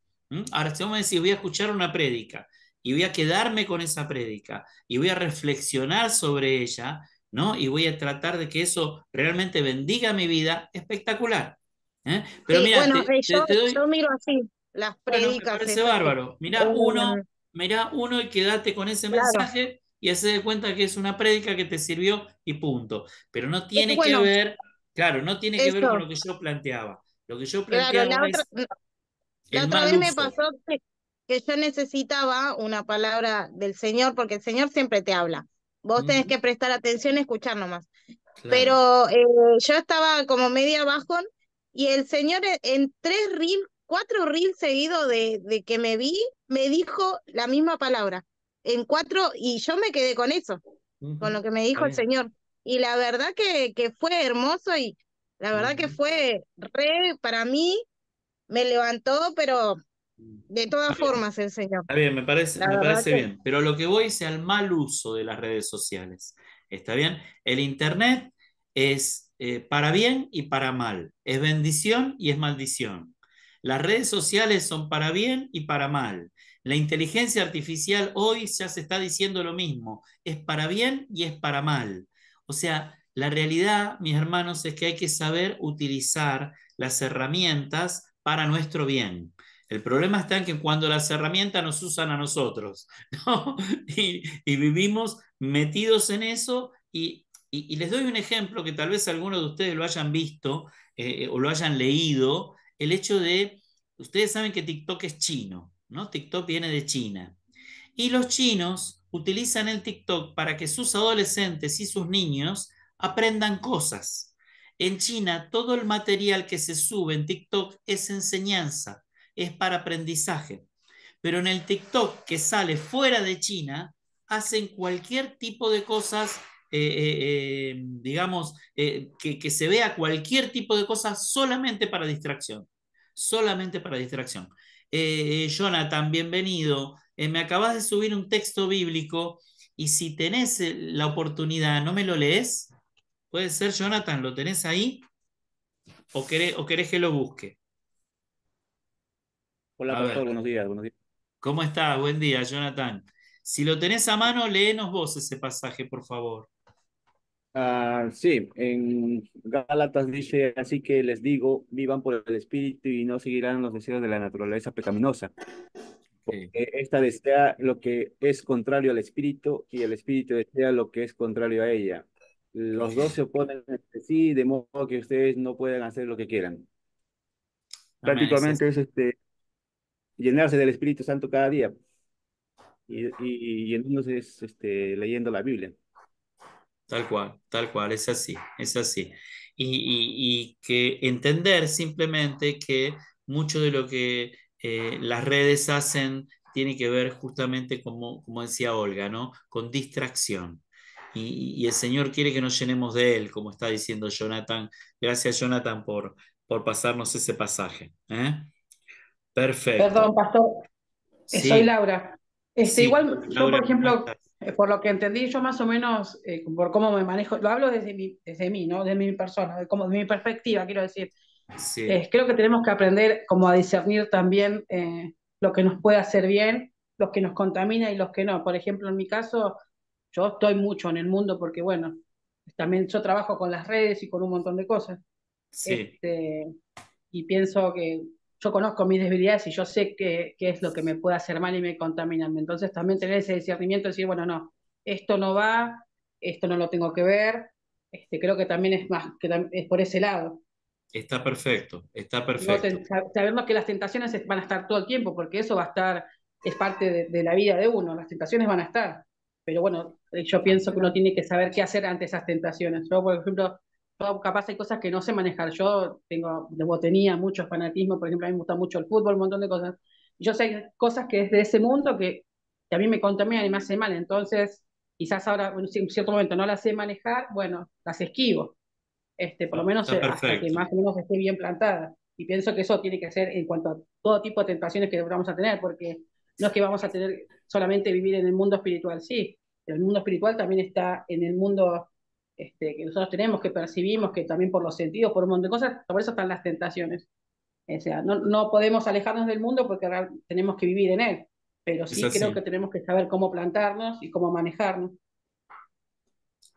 Ahora, si vos me decís, voy a escuchar una prédica y voy a quedarme con esa prédica y voy a reflexionar sobre ella, ¿no? Y voy a tratar de que eso realmente bendiga mi vida, espectacular. ¿Eh? Pero Sí, mira, bueno, te yo doy, miro así las bueno, me prédicas parece esas que, bárbaro. Mirá uno y quédate con ese claro, mensaje y haz de cuenta que es una prédica que te sirvió y punto. Pero no tiene que bueno, ver, claro, no tiene que ver con eso, lo que yo planteaba. Lo que yo claro, planteaba es la el otra mal vez me uso. pasó que yo necesitaba una palabra del Señor, porque el Señor siempre te habla. Vos tenés Ujú, que prestar atención y escuchar nomás. claro. Pero yo estaba como media bajón y el Señor en 4 reels seguidos de que me vi, me dijo la misma palabra. En 4, y yo me quedé con eso, con lo Ujú, que me está dijo el bien. Señor. Y la verdad que fue hermoso y la verdad que Ujú. fue para mí, me levantó, pero de todas formas el Señor. Está bien, La me verdad parece que bien, pero lo que voy es al mal uso de las redes sociales. ¿Está bien? El Internet es para bien y para mal, es bendición y es maldición. Las redes sociales son para bien y para mal. La inteligencia artificial hoy ya se está diciendo lo mismo, es para bien y es para mal. O sea, la realidad, mis hermanos, es que hay que saber utilizar las herramientas para nuestro bien. El problema está en que cuando las herramientas nos usan a nosotros, ¿no? Y vivimos metidos en eso y les doy un ejemplo que tal vez algunos de ustedes lo hayan visto o lo hayan leído, el hecho de, ustedes saben que TikTok es chino, ¿no? TikTok viene de China. Y los chinos utilizan el TikTok para que sus adolescentes y sus niños aprendan cosas. En China, todo el material que se sube en TikTok es enseñanza, es para aprendizaje. Pero en el TikTok que sale fuera de China, hacen cualquier tipo de cosas, digamos, que se vea cualquier tipo de cosas solamente para distracción. Solamente para distracción. Jonathan, bienvenido. Me acabas de subir un texto bíblico y si tenés la oportunidad, ¿no me lo lees? ¿Puede ser, Jonathan? ¿Lo tenés ahí? O querés que lo busque? Hola, A ver. pastor, buenos días, buenos días. ¿Cómo estás? Buen día, Jonathan. Si lo tenés a mano, léenos vos ese pasaje, por favor. Sí, en Gálatas dice, así que les digo, vivan por el Espíritu y no seguirán los deseos de la naturaleza pecaminosa, Ok. porque esta desea lo que es contrario al Espíritu y el Espíritu desea lo que es contrario a ella. Los dos se oponen entre sí, de modo que ustedes no pueden hacer lo que quieran. Amén, es así. Prácticamente es llenarse del Espíritu Santo cada día y llenándose es leyendo la Biblia. Tal cual, es así, es así. Y que entender simplemente que mucho de lo que las redes hacen tiene que ver justamente como decía Olga, ¿no? Con distracción. Y el Señor quiere que nos llenemos de Él, como está diciendo Jonathan. Gracias, Jonathan, por pasarnos ese pasaje. ¿Eh? Perfecto. Perdón, pastor, soy Sí, Laura. sí, Igual yo, por Laura, ¿cómo ejemplo, estás? por lo que entendí, yo más o menos, por cómo me manejo, lo hablo desde mí, ¿no? De mi persona, de mi perspectiva, quiero decir. Sí, Creo que tenemos que aprender como a discernir también lo que nos puede hacer bien, los que nos contamina y los que no. Por ejemplo, en mi caso, yo estoy mucho en el mundo porque, bueno, también yo trabajo con las redes y con un montón de cosas. sí. Este, y pienso que yo conozco mis debilidades y yo sé qué es lo que me puede hacer mal y me contamina. Entonces también tener ese discernimiento de decir, bueno, no, esto no va, esto no lo tengo que ver. Creo que también es más, es por ese lado. Está perfecto, está No perfecto. sabemos que las tentaciones van a estar todo el tiempo, porque eso va a estar, es parte de la vida de uno, las tentaciones van a estar. Pero bueno, yo pienso que uno tiene que saber qué hacer ante esas tentaciones. Yo, por ejemplo, yo capaz hay cosas que no sé manejar. Yo tenía mucho fanatismo, por ejemplo, a mí me gusta mucho el fútbol, un montón de cosas. Yo sé cosas que es de ese mundo que a mí me contaminan y me hacen mal. Entonces, quizás ahora en cierto momento no las sé manejar, bueno, las esquivo, por lo menos Está hasta que perfecto. más o menos esté bien plantada. Y pienso que eso tiene que ser en cuanto a todo tipo de tentaciones que vamos a tener, porque no es que vamos a tener solamente vivir en el mundo espiritual, sí, el mundo espiritual también está en el mundo que nosotros tenemos, que percibimos, que también por los sentidos, por un montón de cosas, por eso están las tentaciones. O sea, no podemos alejarnos del mundo porque tenemos que vivir en él, pero Es sí creo que así. tenemos que saber cómo plantarnos y cómo manejarnos,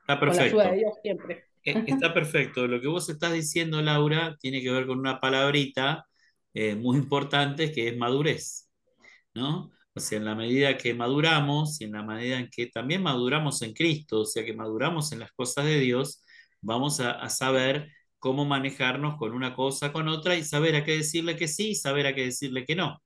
Está con la ayuda de perfecto. Dios siempre. Está perfecto. Lo que vos estás diciendo, Laura, tiene que ver con una palabrita muy importante que es madurez, ¿no? O sea, en la medida que maduramos y en la medida en que también maduramos en Cristo, o sea, que maduramos en las cosas de Dios, vamos a saber cómo manejarnos con una cosa, con otra y saber a qué decirle que sí y saber a qué decirle que no.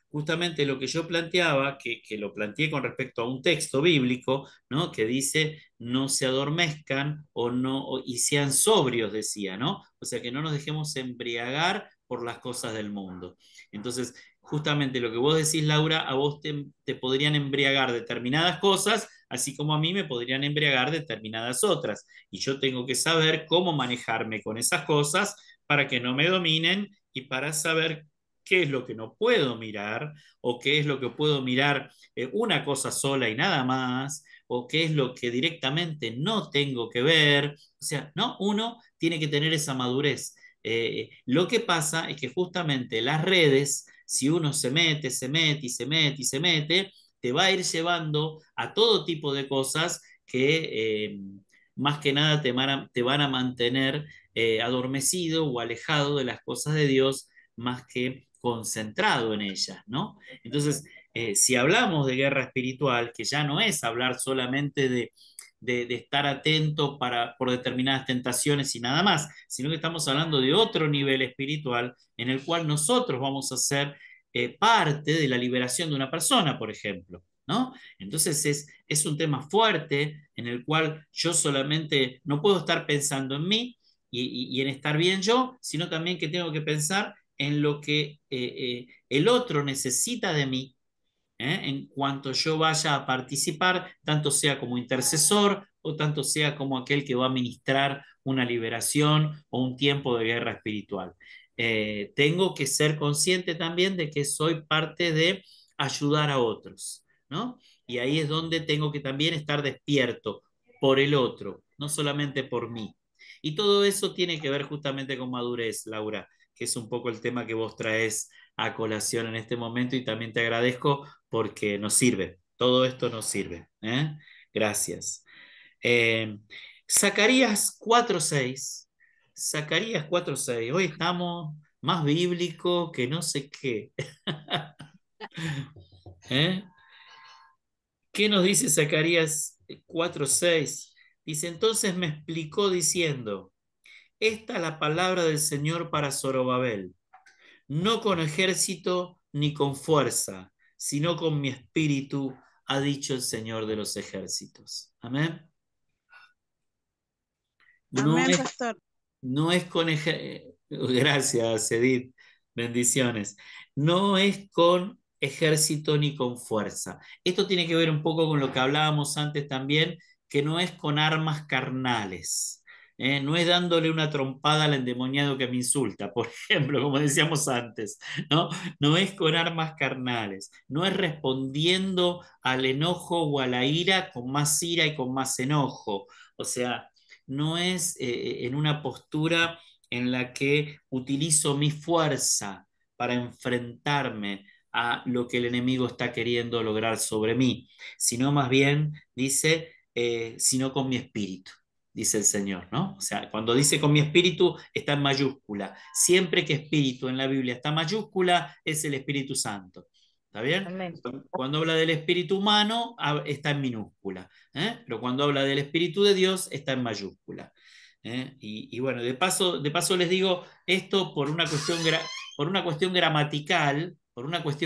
Justamente lo que yo planteaba, que lo planteé con respecto a un texto bíblico, ¿no? Que dice, no se adormezcan o no, y sean sobrios, decía, ¿no? O sea, que no nos dejemos embriagar por las cosas del mundo. Entonces, justamente lo que vos decís, Laura, a vos te podrían embriagar determinadas cosas, así como a mí me podrían embriagar determinadas otras. Y yo tengo que saber cómo manejarme con esas cosas para que no me dominen y para saber qué es lo que no puedo mirar o qué es lo que puedo mirar una cosa sola y nada más o qué es lo que directamente no tengo que ver. O sea, ¿no? Uno tiene que tener esa madurez. Lo que pasa es que justamente las redes, si uno se mete, se mete y se mete y se mete, te va a ir llevando a todo tipo de cosas que más que nada te van a mantener adormecido o alejado de las cosas de Dios más que concentrado en ellas, ¿no? Entonces, si hablamos de guerra espiritual, que ya no es hablar solamente de estar atento por determinadas tentaciones y nada más, sino que estamos hablando de otro nivel espiritual en el cual nosotros vamos a ser parte de la liberación de una persona, por ejemplo. ¿No? Entonces es un tema fuerte en el cual yo solamente no puedo estar pensando en mí y en estar bien yo, sino también que tengo que pensar en lo que el otro necesita de mí, en cuanto yo vaya a participar, tanto sea como intercesor o tanto sea como aquel que va a ministrar una liberación o un tiempo de guerra espiritual. Tengo que ser consciente también de que soy parte de ayudar a otros, ¿no? Y ahí es donde tengo que también estar despierto por el otro, no solamente por mí. Y todo eso tiene que ver justamente con madurez, Laura, que es un poco el tema que vos traes a colación en este momento y también te agradezco porque nos sirve, todo esto nos sirve. ¿Eh? Gracias. Eh, Zacarías 4:6, Zacarías 4:6, hoy estamos más bíblicos que no sé qué. ¿Eh? ¿Qué nos dice Zacarías 4:6? Dice, entonces me explicó diciendo, esta es la palabra del Señor para Zorobabel, no con ejército ni con fuerza, sino con mi espíritu, ha dicho el Señor de los ejércitos. Amén. No Amén, es, pastor. no es con gracias, Edith, bendiciones. No es con ejército ni con fuerza. Esto tiene que ver un poco con lo que hablábamos antes también, que no es con armas carnales. No es dándole una trompada al endemoniado que me insulta, por ejemplo, como decíamos antes, ¿no? No es con armas carnales, no es respondiendo al enojo o a la ira con más ira y con más enojo. O sea, no es en una postura en la que utilizo mi fuerza para enfrentarme a lo que el enemigo está queriendo lograr sobre mí, sino más bien dice, sino con mi espíritu. dice el Señor, ¿no? O sea, cuando dice con mi espíritu está en mayúscula. Siempre que espíritu en la Biblia está en mayúscula, es el Espíritu Santo. ¿Está bien? Amén. Cuando habla del espíritu humano, está en minúscula. Pero cuando habla del espíritu de Dios, está en mayúscula. Y bueno, de paso les digo esto por una cuestión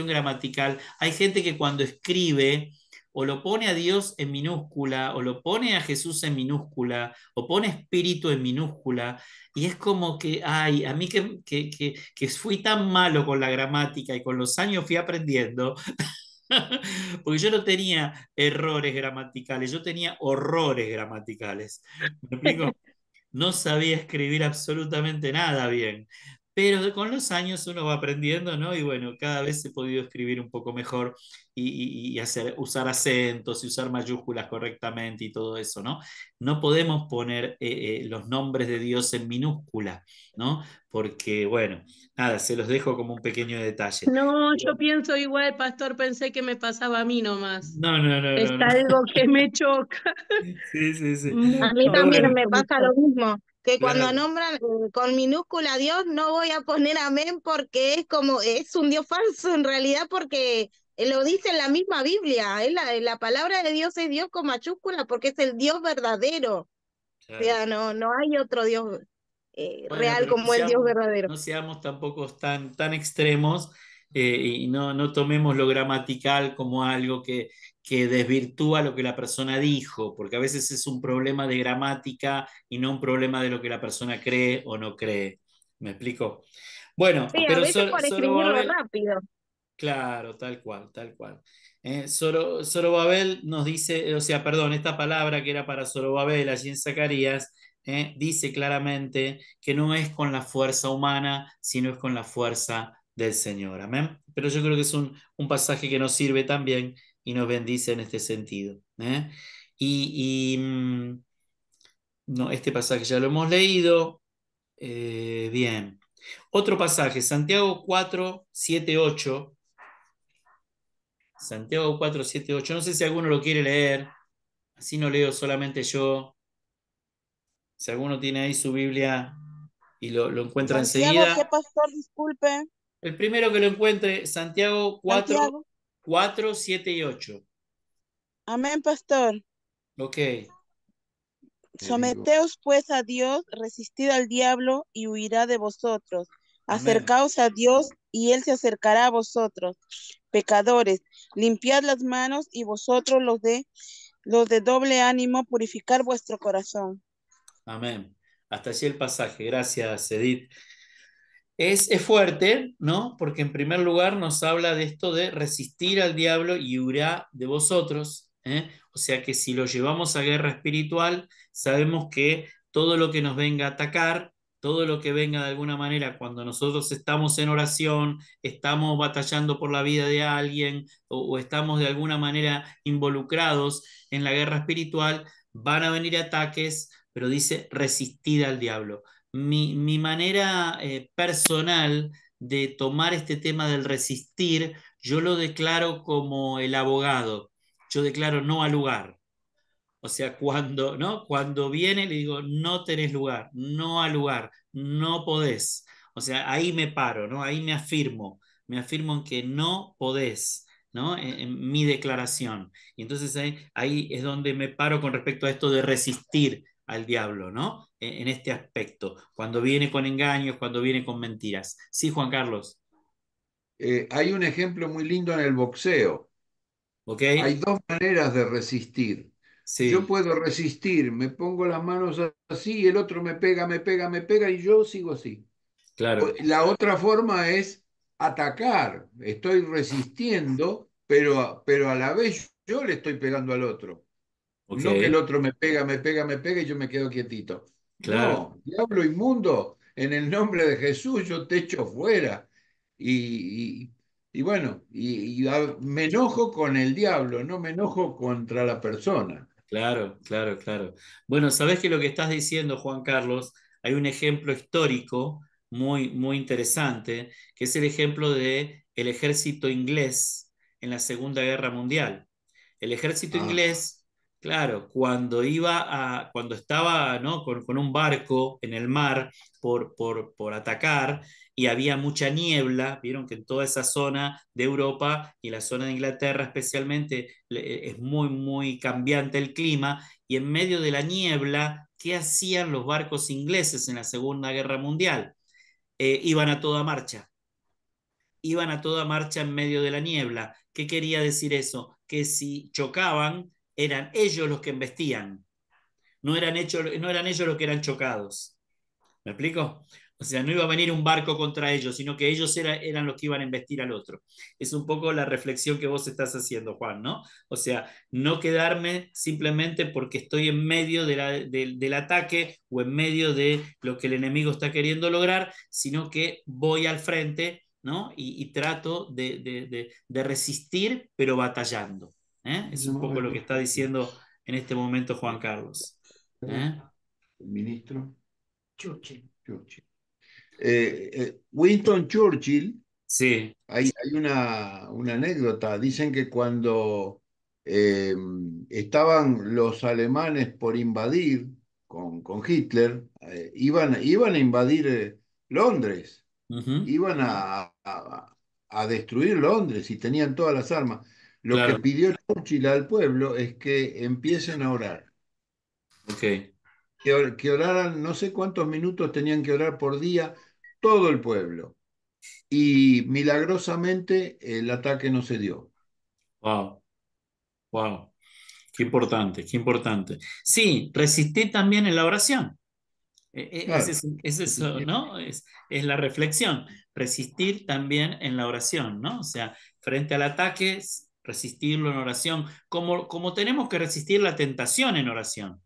gramatical, hay gente que cuando escribe o lo pone a Dios en minúscula, o lo pone a Jesús en minúscula, o pone espíritu en minúscula, y es como que, ay, a mí que fui tan malo con la gramática y con los años fui aprendiendo, porque yo no tenía errores gramaticales, yo tenía horrores gramaticales. ¿Me explico? No sabía escribir absolutamente nada bien. Pero con los años uno va aprendiendo, ¿no? Y bueno, cada vez he podido escribir un poco mejor usar acentos y usar mayúsculas correctamente y todo eso, ¿no? No podemos poner los nombres de Dios en minúscula, ¿no? Porque, bueno, nada, se los dejo como un pequeño detalle. No, yo pienso igual, pastor, pensé que me pasaba a mí nomás. No, no, no, Es no, no. algo que me choca Sí, sí, sí. A mí No, también bueno, me pasa lo mismo, que cuando claro. nombran con minúscula a Dios no voy a poner amén porque es como, es un Dios falso en realidad porque lo dice en la misma Biblia, la palabra de Dios es Dios con mayúscula porque es el Dios verdadero, o Claro. sea, no hay otro Dios Bueno, real pero como el Dios verdadero. no seamos tampoco tan extremos y no tomemos lo gramatical como algo que desvirtúa lo que la persona dijo, porque a veces es un problema de gramática y no un problema de lo que la persona cree o no cree. ¿Me explico? Bueno, Sí, a pero veces por escribirlo Zorobabel, rápido. claro, tal cual, tal cual. Zorobabel nos dice, o sea, perdón, esta palabra que era para Zorobabel allí en Zacarías, dice claramente que no es con la fuerza humana, sino es con la fuerza del Señor. Amén. Pero yo creo que es un pasaje que nos sirve también y nos bendice en este sentido. No, este pasaje ya lo hemos leído. Bien. Otro pasaje, Santiago 4, 7, 8. Santiago 4, 7, 8. No sé si alguno lo quiere leer. Así no leo solamente yo. Si alguno tiene ahí su Biblia y lo encuentra Santiago, ¿qué enseguida. pastor? Disculpe. El primero que lo encuentre, Santiago 4, Santiago. 4, 7 y 8. Amén, pastor. Ok. Te digo. Someteos pues a Dios, resistid al diablo y huirá de vosotros. Amén. Acercaos a Dios y él se acercará a vosotros. Pecadores, limpiad las manos y vosotros los de doble ánimo, purificar vuestro corazón. Amén. Hasta allí el pasaje. Gracias, Edith. Es fuerte, ¿no? Porque en primer lugar nos habla de esto de resistir al diablo y huirá de vosotros. O sea que si lo llevamos a guerra espiritual, sabemos que todo lo que nos venga a atacar, todo lo que venga de alguna manera cuando nosotros estamos en oración, estamos batallando por la vida de alguien o estamos de alguna manera involucrados en la guerra espiritual, van a venir ataques, pero dice resistir al diablo. Mi manera personal de tomar este tema del resistir, yo lo declaro como el abogado. Yo declaro no al lugar. O sea, cuando, ¿no? Cuando viene le digo, no tenés lugar, no al lugar, no podés. O sea, ahí me paro, ¿no? Ahí me afirmo en que no podés, ¿no? En mi declaración. Y entonces ahí es donde me paro con respecto a esto de resistir al diablo, ¿no? En este aspecto, cuando viene con engaños, cuando viene con mentiras. Sí, Juan Carlos, Hay un ejemplo muy lindo en el boxeo. ¿ok? Hay dos maneras de resistir. Yo Sí, puedo resistir, me pongo las manos así y el otro me pega, me pega, me pega y yo sigo así. claro, La otra forma es atacar. Estoy resistiendo, pero a la vez yo le estoy pegando al otro. ok, No que el otro me pega, me pega, me pega y yo me quedo quietito. claro, No, diablo inmundo, en el nombre de Jesús yo te echo fuera. Y, y, y bueno, me enojo con el diablo, no me enojo contra la persona. claro, claro, claro. Bueno, sabés que lo que estás diciendo, Juan Carlos, hay un ejemplo histórico muy interesante, que es el ejemplo de el ejército inglés en la Segunda Guerra Mundial. El ejército Ah, inglés Claro, cuando estaba, ¿no? con un barco en el mar por atacar y había mucha niebla, vieron que en toda esa zona de Europa y la zona de Inglaterra especialmente es muy, muy cambiante el clima, y en medio de la niebla, ¿qué hacían los barcos ingleses en la Segunda Guerra Mundial? Iban a toda marcha, iban a toda marcha en medio de la niebla. ¿Qué quería decir eso? Que si chocaban, eran ellos los que embestían, no eran ellos los que eran chocados. ¿Me explico? O sea, no iba a venir un barco contra ellos, sino que ellos eran los que iban a embestir al otro. Es un poco la reflexión que vos estás haciendo, Juan, ¿no? O sea, no quedarme simplemente porque estoy en medio del ataque o en medio de lo que el enemigo está queriendo lograr, sino que voy al frente, ¿no? Y trato de resistir, pero batallando. ¿Eh? Es un poco lo que está diciendo en este momento Juan Carlos. ¿Eh? El ministro Churchill. Churchill. Winston Churchill, Sí. hay una anécdota. Dicen que cuando estaban los alemanes por invadir con Hitler, iban a invadir Londres, Uh-huh. iban a destruir Londres y tenían todas las armas. Lo que Claro, pidió Churchill al pueblo es que empiecen a orar. ok. Que oraran, no sé cuántos minutos tenían que orar por día, todo el pueblo. Y milagrosamente el ataque no se dio. Wow, wow. Qué importante, qué importante. Sí, resistir también en la oración. Claro. Es eso, ¿no? Es la reflexión. Resistir también en la oración, ¿no? O sea, frente al ataque, resistirlo en oración, como tenemos que resistir la tentación en oración,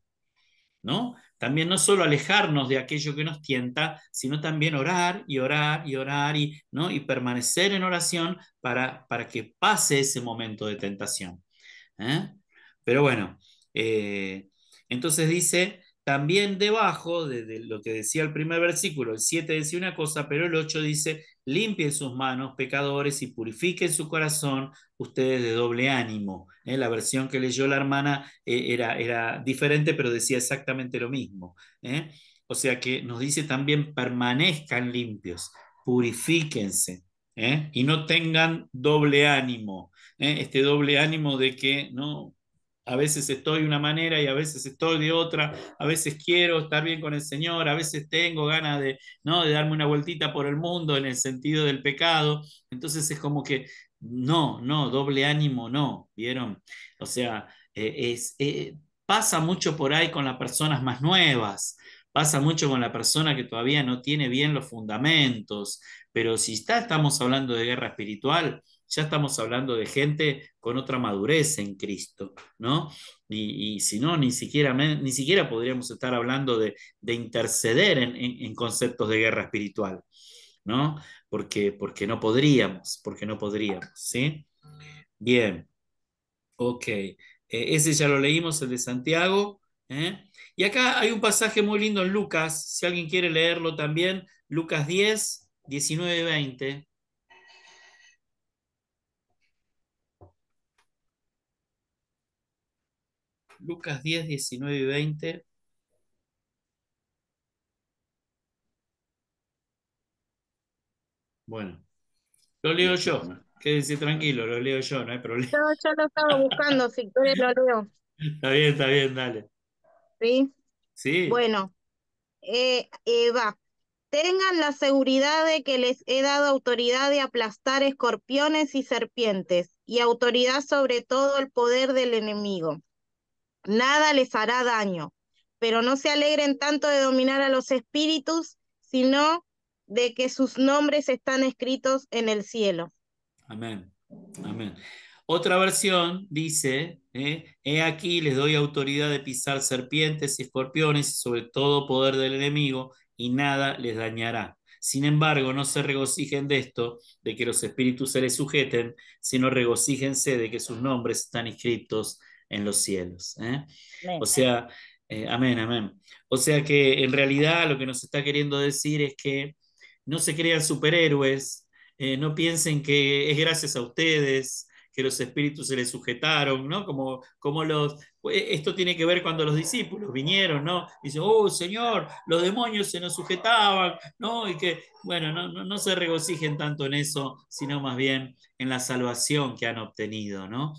¿no? También no solo alejarnos de aquello que nos tienta, sino también orar y orar y orar ¿no? Y permanecer en oración para que pase ese momento de tentación. ¿Eh? Pero bueno, entonces dice, también debajo de lo que decía el primer versículo, el 7 decía una cosa, pero el 8 dice, limpien sus manos, pecadores, y purifiquen su corazón, ustedes de doble ánimo. La versión que leyó la hermana era diferente, pero decía exactamente lo mismo. O sea que nos dice también, permanezcan limpios, purifíquense, y no tengan doble ánimo. Este doble ánimo de que no, a veces estoy de una manera y a veces estoy de otra, a veces quiero estar bien con el Señor, a veces tengo ganas de, ¿no? de darme una vueltita por el mundo en el sentido del pecado, entonces es como que no, no, doble ánimo no, ¿vieron? O sea, pasa mucho por ahí con las personas más nuevas. Pasa mucho con la persona que todavía no tiene bien los fundamentos, pero si estamos hablando de guerra espiritual, ya estamos hablando de gente con otra madurez en Cristo, ¿no? Y si no, ni siquiera podríamos estar hablando de interceder en conceptos de guerra espiritual, ¿no? Porque porque no podríamos, ¿sí? Bien, ok. Ese ya lo leímos, el de Santiago. ¿Eh? Y acá hay un pasaje muy lindo en Lucas, si alguien quiere leerlo también, Lucas 10, 19 y 20. Lucas 10, 19 y 20. Bueno, lo leo yo. Quédese tranquilo, lo leo yo, no hay problema. Yo lo estaba buscando, si quieres lo leo. Está bien, dale. ¿Sí? Sí, Bueno, va. Tengan la seguridad de que les he dado autoridad de aplastar escorpiones y serpientes, y autoridad sobre todo el poder del enemigo. Nada les hará daño, pero no se alegren tanto de dominar a los espíritus, sino de que sus nombres están escritos en el cielo. amén. Amén. Otra versión dice, he aquí les doy autoridad de pisar serpientes y escorpiones y sobre todo poder del enemigo y nada les dañará. Sin embargo, no se regocijen de esto, de que los espíritus se les sujeten, sino regocíjense de que sus nombres están inscritos en los cielos. O sea, amén, amén. O sea que en realidad lo que nos está queriendo decir es que no se crean superhéroes, no piensen que es gracias a ustedes que los espíritus se les sujetaron, ¿no? Esto tiene que ver cuando los discípulos vinieron, ¿no? Dicen, oh Señor, los demonios se nos sujetaban, ¿no? Y que, bueno, no se regocijen tanto en eso, sino más bien en la salvación que han obtenido, ¿no?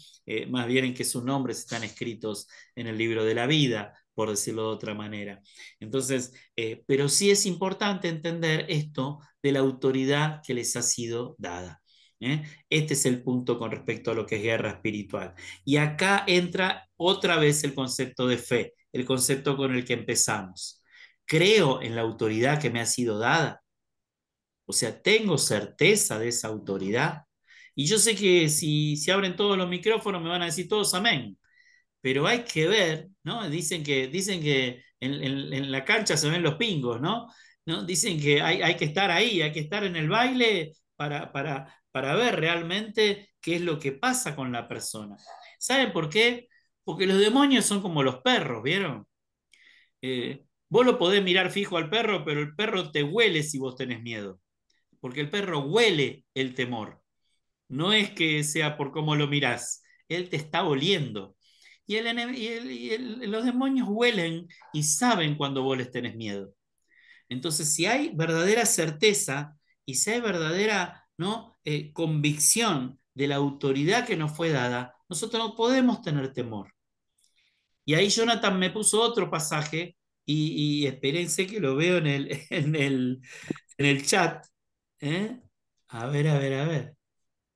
Más bien en que sus nombres están escritos en el libro de la vida, por decirlo de otra manera. Entonces, pero sí es importante entender esto de la autoridad que les ha sido dada. Este es el punto con respecto a lo que es guerra espiritual. Y acá entra otra vez el concepto de fe, el concepto con el que empezamos. Creo en la autoridad que me ha sido dada. O sea, tengo certeza de esa autoridad. Y yo sé que si abren todos los micrófonos me van a decir todos amén. Pero hay que ver, ¿no? Dicen que en la cancha se ven los pingos, ¿no? ¿No? Dicen que hay que estar ahí, hay que estar en el baile para ver realmente qué es lo que pasa con la persona. ¿Saben por qué? Porque los demonios son como los perros, ¿vieron? Vos lo podés mirar fijo al perro, pero el perro te huele si vos tenés miedo, porque el perro huele el temor. No es que sea por cómo lo mirás, él te está oliendo. Los demonios huelen y saben cuando vos les tenés miedo. Entonces, si hay verdadera certeza y si hay verdadera, ¿no? Convicción de la autoridad que nos fue dada, nosotros no podemos tener temor. Y ahí Jonathan me puso otro pasaje y espérense que lo veo en el chat. ¿Eh? A ver, a ver, a ver.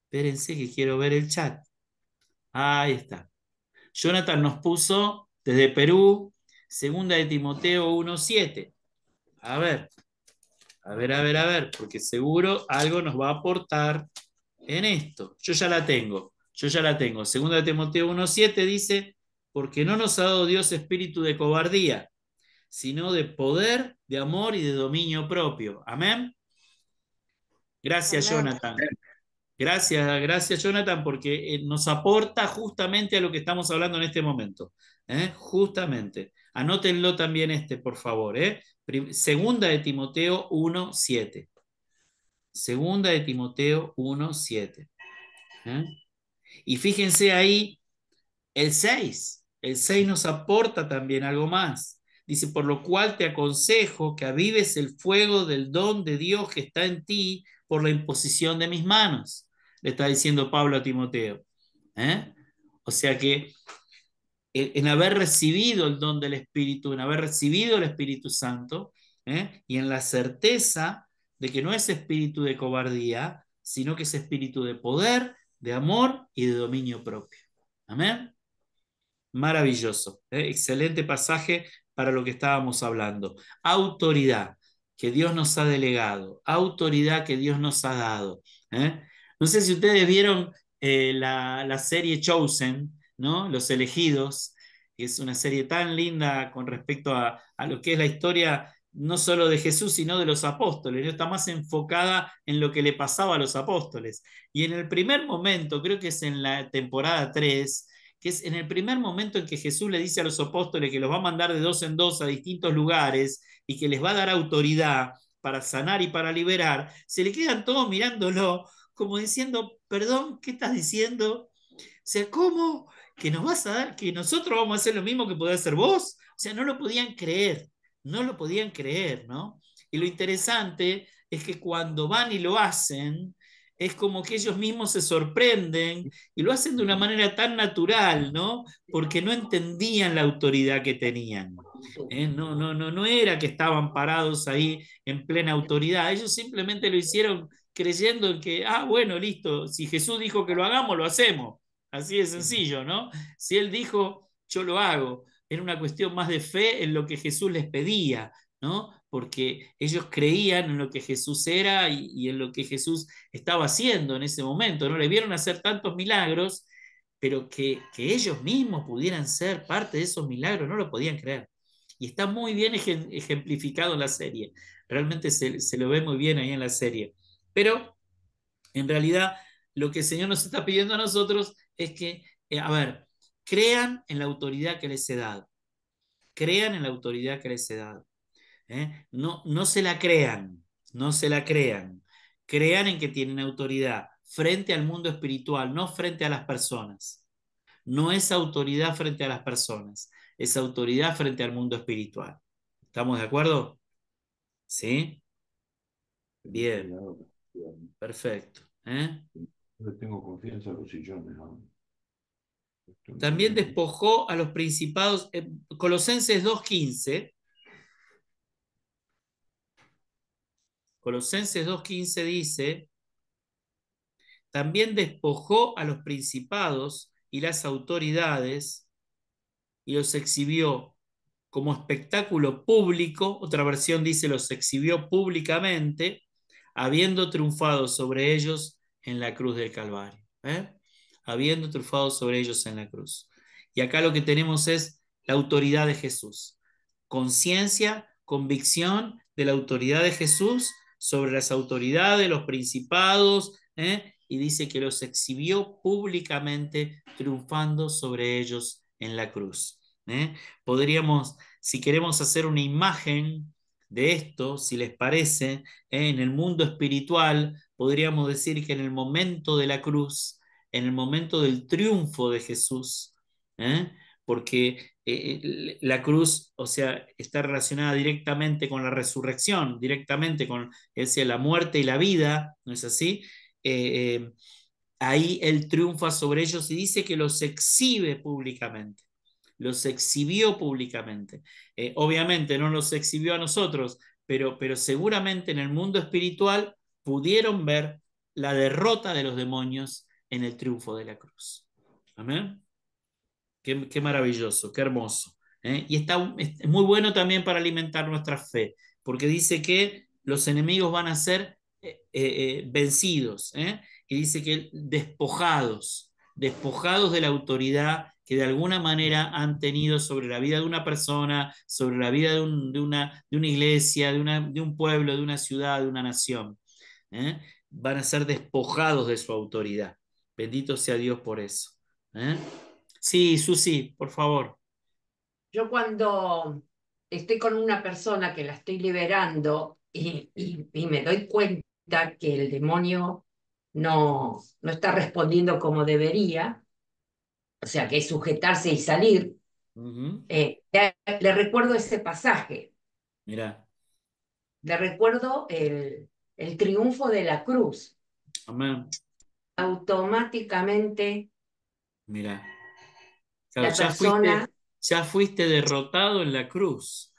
Espérense que quiero ver el chat. Ahí está. Jonathan nos puso desde Perú, 2 Timoteo 1:7. A ver, a ver, a ver, a ver, porque seguro algo nos va a aportar en esto. Yo ya la tengo, yo ya la tengo. 2 Timoteo 1:7 dice, porque no nos ha dado Dios espíritu de cobardía, sino de poder, de amor y de dominio propio. Amén. Gracias, Amén. Jonathan. Gracias, Jonathan, porque nos aporta justamente a lo que estamos hablando en este momento. Justamente. Anótenlo también por favor. Segunda de Timoteo 1:7. Segunda de Timoteo 1:7. Y fíjense ahí el 6. El 6 nos aporta también algo más. Dice, por lo cual te aconsejo que avives el fuego del don de Dios que está en ti por la imposición de mis manos. Le está diciendo Pablo a Timoteo. O sea que en haber recibido el don del Espíritu, en haber recibido el Espíritu Santo, y en la certeza de que no es espíritu de cobardía, sino que es espíritu de poder, de amor y de dominio propio. Amén. Maravilloso. Excelente pasaje para lo que estábamos hablando. Autoridad que Dios nos ha delegado, autoridad que Dios nos ha dado. No sé si ustedes vieron la serie Chosen, ¿no? Los Elegidos, que es una serie tan linda con respecto a lo que es la historia no solo de Jesús, sino de los apóstoles. ¿No? Está más enfocada en lo que le pasaba a los apóstoles. Y en el primer momento, creo que es en la temporada 3, que es en el primer momento en que Jesús le dice a los apóstoles que los va a mandar de 2 en 2 a distintos lugares y que les va a dar autoridad para sanar y para liberar, se le quedan todos mirándolo como diciendo, perdón, ¿qué estás diciendo? O sea, ¿cómo? ¿Que nos vas a dar, que nosotros vamos a hacer lo mismo que podés hacer vos? O sea, no lo podían creer, no lo podían creer, ¿no? Y lo interesante es que cuando van y lo hacen, es como que ellos mismos se sorprenden y lo hacen de una manera tan natural, ¿no? Porque no entendían la autoridad que tenían. No era que estaban parados ahí en plena autoridad, ellos simplemente lo hicieron creyendo en que, bueno, listo, si Jesús dijo que lo hagamos, lo hacemos. Así de sencillo, ¿no? Si Él dijo, yo lo hago. Era una cuestión más de fe en lo que Jesús les pedía, ¿no? Porque ellos creían en lo que Jesús era y en lo que Jesús estaba haciendo en ese momento, ¿no? Le vieron hacer tantos milagros, pero que ellos mismos pudieran ser parte de esos milagros, no lo podían creer. Y está muy bien ejemplificado en la serie. Realmente se lo ve muy bien ahí en la serie. Pero, en realidad, lo que el Señor nos está pidiendo a nosotros es que, a ver, crean en la autoridad que les he dado. Crean en la autoridad que les he dado. No se la crean, no se la crean. Crean en que tienen autoridad. frente al mundo espiritual, no frente a las personas. No es autoridad frente a las personas, es autoridad frente al mundo espiritual. ¿Estamos de acuerdo? ¿Sí? Bien, perfecto. Yo tengo confianza en los sillones ahora. También despojó a los principados. Colosenses 2:15. Colosenses 2:15 dice: también despojó a los principados y las autoridades y los exhibió como espectáculo público. Otra versión dice: los exhibió públicamente, habiendo triunfado sobre ellos en la cruz del Calvario. Habiendo triunfado sobre ellos en la cruz. Y acá lo que tenemos es la autoridad de Jesús. Conciencia, convicción de la autoridad de Jesús sobre las autoridades, los principados, y dice que los exhibió públicamente, triunfando sobre ellos en la cruz. Podríamos, si queremos hacer una imagen de esto, si les parece, en el mundo espiritual, podríamos decir que en el momento de la cruz, en el momento del triunfo de Jesús, porque la cruz, o sea, está relacionada directamente con la resurrección, directamente con la muerte y la vida, ¿no es así? Ahí él triunfa sobre ellos y dice que los exhibe públicamente. Los exhibió públicamente. Obviamente no los exhibió a nosotros, pero seguramente en el mundo espiritual pudieron ver la derrota de los demonios en el triunfo de la cruz. Amén. Qué maravilloso, qué hermoso. Y es muy bueno también para alimentar nuestra fe, porque dice que los enemigos van a ser vencidos, y dice que despojados de la autoridad que de alguna manera han tenido sobre la vida de una persona, sobre la vida de una iglesia, de un pueblo, de una ciudad, de una nación. Van a ser despojados de su autoridad. Bendito sea Dios por eso. Sí, Susi, por favor. Yo cuando estoy con una persona que la estoy liberando y me doy cuenta que el demonio no está respondiendo como debería, o sea, que es sujetarse y salir, le recuerdo ese pasaje. Mira. Le recuerdo el triunfo de la cruz. Amén. Automáticamente, mira. Claro, la persona... ya fuiste derrotado en la cruz,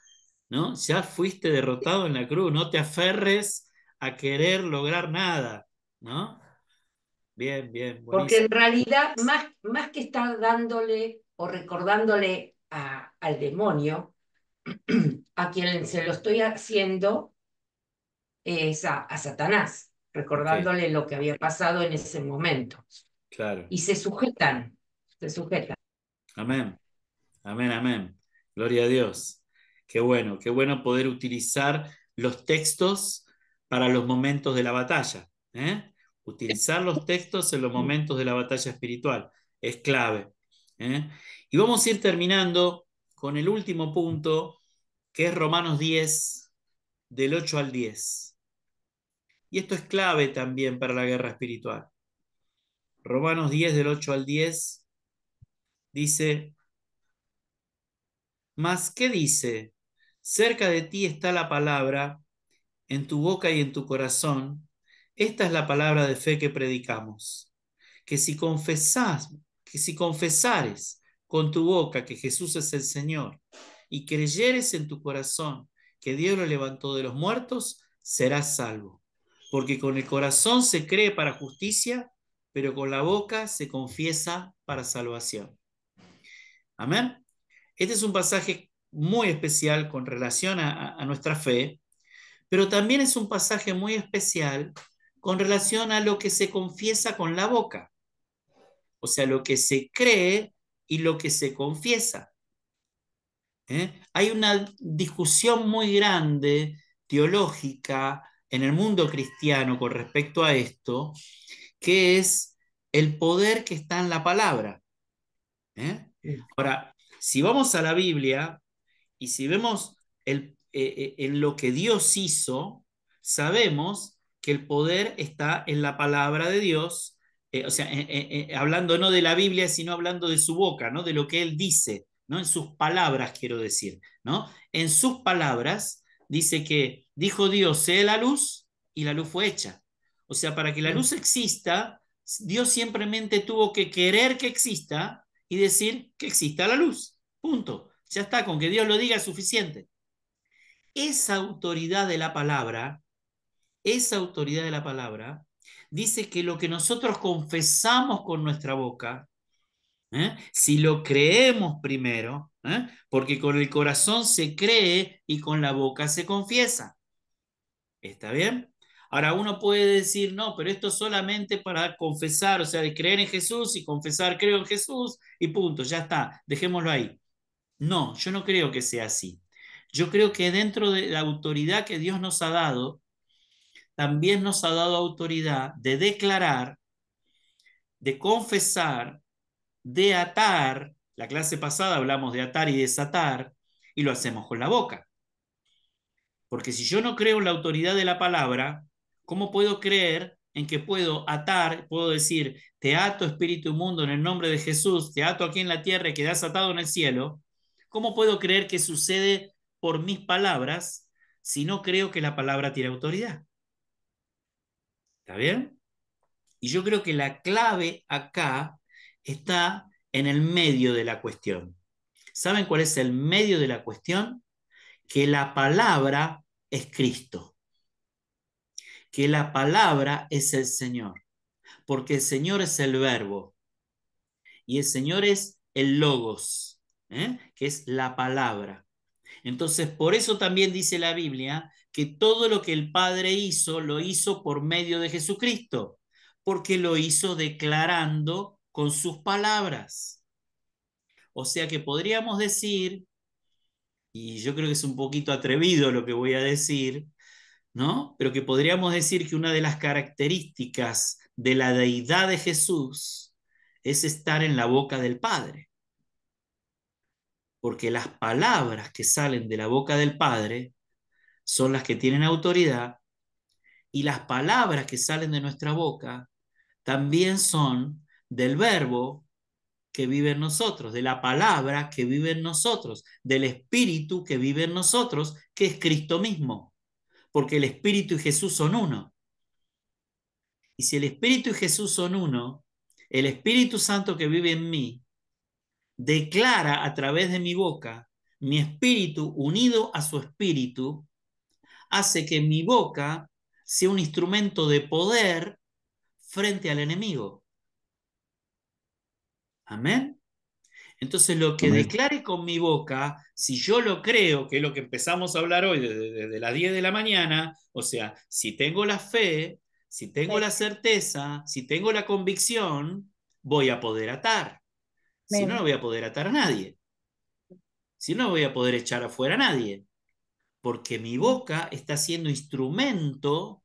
¿no? Ya fuiste derrotado en la cruz. No te aferres a querer lograr nada, ¿no? Bien, bien, buenísimo. Porque en realidad, más que estar dándole o recordándole al demonio, a quien se lo estoy haciendo es a Satanás, recordándole lo que había pasado en ese momento. Claro. Y se sujetan. Amén, amén, amén. Gloria a Dios. Qué bueno poder utilizar los textos para los momentos de la batalla. Utilizar los textos en los momentos de la batalla espiritual es clave. Y vamos a ir terminando con el último punto, que es Romanos 10, del 8 al 10. Y esto es clave también para la guerra espiritual. Romanos 10, del 8 al 10, dice: ¿mas qué dice? Cerca de ti está la palabra, en tu boca y en tu corazón. Esta es la palabra de fe que predicamos. Que si confesares con tu boca que Jesús es el Señor y creyeres en tu corazón que Dios lo levantó de los muertos, serás salvo. Porque con el corazón se cree para justicia, pero con la boca se confiesa para salvación. Amén. Este es un pasaje muy especial con relación a nuestra fe, pero también es un pasaje muy especial con relación a lo que se confiesa con la boca. O sea, lo que se cree y lo que se confiesa. Hay una discusión muy grande teológica en el mundo cristiano con respecto a esto, que es el poder que está en la palabra. Ahora, si vamos a la Biblia y si vemos en lo que Dios hizo, sabemos que el poder está en la palabra de Dios, o sea, hablando no de la Biblia, sino hablando de su boca, ¿no? De lo que él dice, ¿no? En sus palabras, quiero decir, ¿no? En sus palabras dice que dijo Dios, sea la luz, y la luz fue hecha. O sea, para que la luz exista, Dios simplemente tuvo que querer que exista y decir que exista la luz. Punto. Ya está, con que Dios lo diga es suficiente. Esa autoridad de la palabra, dice que lo que nosotros confesamos con nuestra boca, si lo creemos primero, porque con el corazón se cree y con la boca se confiesa. ¿Está bien? Ahora uno puede decir, no, pero esto es solamente para confesar, o sea, de creer en Jesús y confesar, creo en Jesús y punto, ya está, dejémoslo ahí. No, yo no creo que sea así. Yo creo que dentro de la autoridad que Dios nos ha dado, también nos ha dado autoridad de declarar, de confesar, de atar. La clase pasada hablamos de atar y desatar, y lo hacemos con la boca. Porque si yo no creo en la autoridad de la palabra, ¿cómo puedo creer en que puedo atar, puedo decir, te ato espíritu inmundo en el nombre de Jesús, te ato aquí en la tierra y quedas atado en el cielo? ¿Cómo puedo creer que sucede por mis palabras si no creo que la palabra tiene autoridad? ¿Está bien? Y yo creo que la clave acá está en el medio de la cuestión. ¿Saben cuál es el medio de la cuestión? Que la palabra es Cristo, que la palabra es el Señor, porque el Señor es el verbo y el Señor es el logos, que es la palabra. Entonces, por eso también dice la Biblia que todo lo que el Padre hizo, lo hizo por medio de Jesucristo, porque lo hizo declarando con sus palabras. O sea que podríamos decir, y yo creo que es un poquito atrevido lo que voy a decir, ¿no? Pero que podríamos decir que una de las características de la deidad de Jesús es estar en la boca del Padre. Porque las palabras que salen de la boca del Padre son las que tienen autoridad, y las palabras que salen de nuestra boca también son del verbo que vive en nosotros, de la palabra que vive en nosotros, del Espíritu que vive en nosotros, que es Cristo mismo, porque el Espíritu y Jesús son uno. Y si el Espíritu y Jesús son uno, el Espíritu Santo que vive en mí declara a través de mi boca, mi espíritu unido a su espíritu, hace que mi boca sea un instrumento de poder frente al enemigo. Amén. Entonces lo que declare con mi boca, si yo lo creo, que es lo que empezamos a hablar hoy desde las 10 de la mañana, o sea, si tengo la fe, si tengo la certeza, si tengo la convicción, voy a poder atar. Si no, no voy a poder atar a nadie. Si no, voy a poder echar afuera a nadie. Porque mi boca está siendo instrumento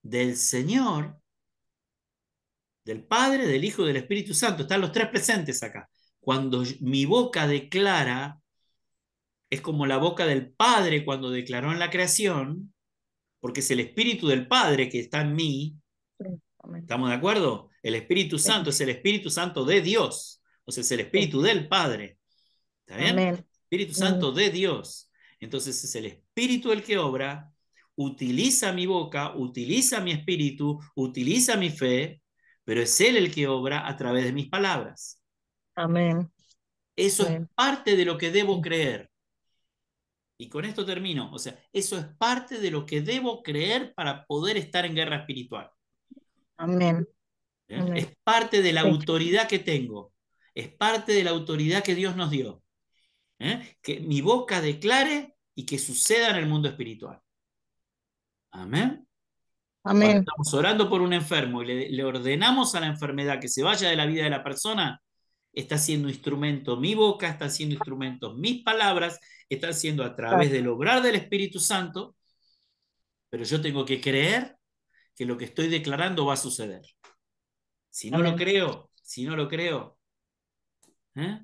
del Señor, del Padre, del Hijo y del Espíritu Santo. Están los tres presentes acá. Cuando mi boca declara, es como la boca del Padre cuando declaró en la creación, porque es el Espíritu del Padre que está en mí. ¿Estamos de acuerdo? El Espíritu Santo es el Espíritu Santo de Dios, o sea, es el Espíritu del Padre. ¿Está bien? Amén. Espíritu Santo de Dios. Entonces es el Espíritu el que obra, utiliza mi boca, utiliza mi espíritu, utiliza mi fe, pero es Él el que obra a través de mis palabras. Amén. Eso Amén. es parte de lo que debo creer. Y con esto termino. O sea, eso es parte de lo que debo creer para poder estar en guerra espiritual. Amén. Amén. Es parte de la autoridad que tengo. Es parte de la autoridad que Dios nos dio. Que mi boca declare y que suceda en el mundo espiritual. Amén. Amén. Cuando estamos orando por un enfermo y le ordenamos a la enfermedad que se vaya de la vida de la persona, está siendo instrumento mi boca, está siendo instrumento mis palabras, está siendo a través del obrar del Espíritu Santo, pero yo tengo que creer que lo que estoy declarando va a suceder. Si no lo creo, ¿eh?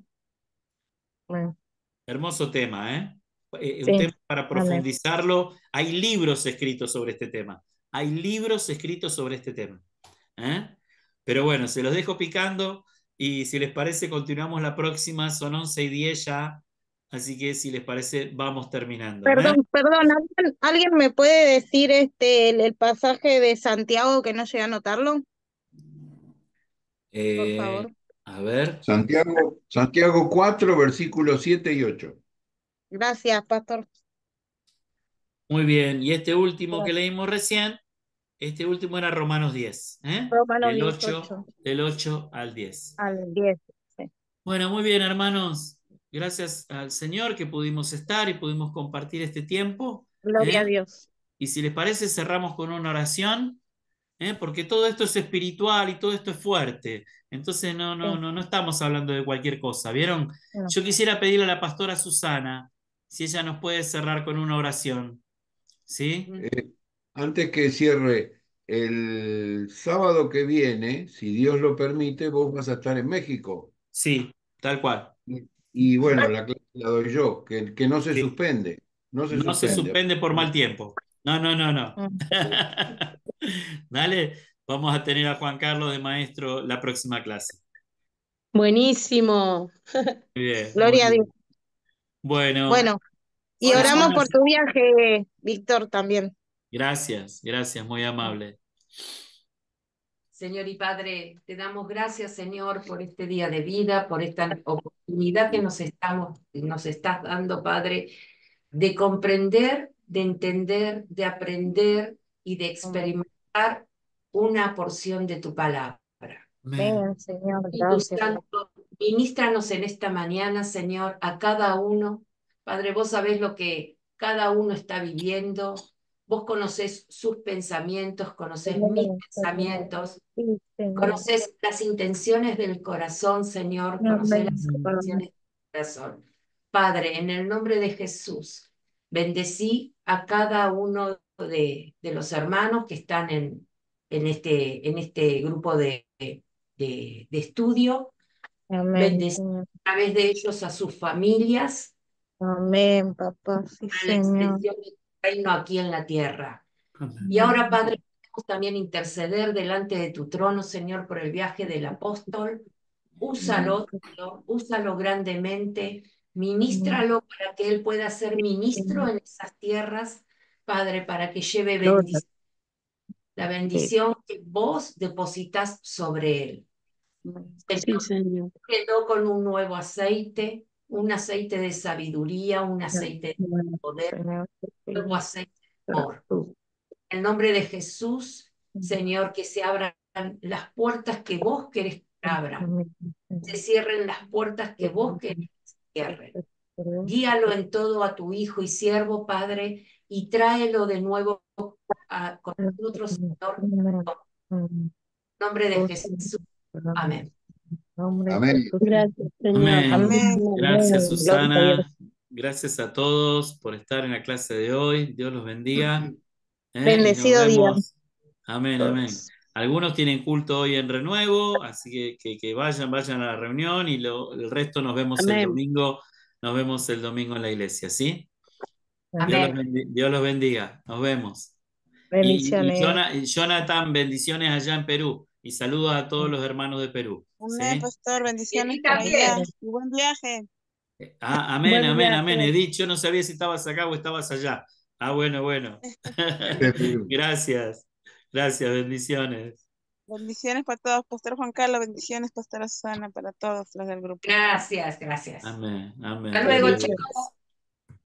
Hermoso tema, ¿eh? Un tema para profundizarlo. Hay libros escritos sobre este tema. hay libros escritos sobre este tema. Pero bueno, se los dejo picando y si les parece continuamos la próxima, son 11:10 ya, así que si les parece vamos terminando. Perdón, ¿alguien me puede decir el pasaje de Santiago que no llegué a anotarlo? Por favor. A ver. Santiago 4, versículos 7 y 8. Gracias, pastor. Muy bien, y este último que leímos recién, este último era Romanos 10, Romanos del 18. 8, del 8 al 10. Al 10. Sí. Bueno, muy bien, hermanos. Gracias al Señor que pudimos estar y pudimos compartir este tiempo. Gloria a Dios. Y si les parece, cerramos con una oración, porque todo esto es espiritual y todo esto es fuerte. Entonces no estamos hablando de cualquier cosa, ¿vieron? No. Yo quisiera pedirle a la pastora Susana si ella nos puede cerrar con una oración. ¿Sí? Antes que cierre, el sábado que viene, si Dios lo permite, vos vas a estar en México. Sí, tal cual. Y bueno, la clase la doy yo, que no se Sí. suspende. No se No se suspende. suspende por mal tiempo. No. Dale, vamos a tener a Juan Carlos de maestro la próxima clase. Buenísimo. Muy bien. Gloria a Dios. Bueno, y oramos Susana, por tu viaje, Víctor, también. gracias, muy amable. Señor y Padre, te damos gracias, Señor, por este día de vida, por esta oportunidad que nos estás dando, Padre, de comprender, de entender, de aprender y de experimentar una porción de tu palabra. Ven, Señor, Espíritu gracias. Santo, ministranos en esta mañana, Señor, a cada uno. Padre, vos sabés lo que cada uno está viviendo. Vos conocés sus pensamientos, conocés mis pensamientos, Sí, Señor. conocés las intenciones del corazón, Señor, conocés las intenciones del corazón. Padre, en el nombre de Jesús, bendecí a cada uno de los hermanos que están en este grupo de estudio. Amén, Bendecí Señor. a través de ellos a sus familias, Amén, papá. Sí, para la Señor. extensión del reino aquí en la tierra. Amén. Y ahora, Padre, queremos también interceder delante de tu trono, Señor, por el viaje del apóstol. Úsalo, Señor, úsalo grandemente, ministralo para que él pueda ser ministro en esas tierras, Padre, para que lleve bendición, la bendición que vos depositas sobre él. Sí, Señor. Quedó con un nuevo aceite, un aceite de sabiduría, un aceite de poder, un nuevo aceite de amor. En el nombre de Jesús, Señor, que se abran las puertas que vos querés que abran, se cierren las puertas que vos querés que se cierren. Guíalo en todo a tu Hijo y siervo, Padre, y tráelo de nuevo con nosotros, Señor. En nombre de Jesús. Amén. Amén. Gracias, Señor. Amén. Amén. Gracias, Susana. Gracias a todos por estar en la clase de hoy. Dios los bendiga. Y nos Bendecido día. vemos. Amén, amén. Algunos tienen culto hoy en Renuevo, así que vayan a la reunión y el resto nos vemos el Amén. domingo. Nos vemos el domingo en la iglesia, ¿sí? Amén. Dios los bendiga. Nos vemos. Bendiciones. Y Jonathan, bendiciones allá en Perú. Y saludos a todos los hermanos de Perú. Amén, ¿sí? pastor. Bendiciones Y por también. allá. Y buen viaje. Amén, Buen amén, viaje. amén. Edith, yo no sabía si estabas acá o estabas allá. Bueno. Gracias, bendiciones. Bendiciones para todos, Pastor Juan Carlos. Bendiciones, Pastora Susana, para todos los del grupo. Gracias. Amén, amén. Hasta luego, Dios. chicos.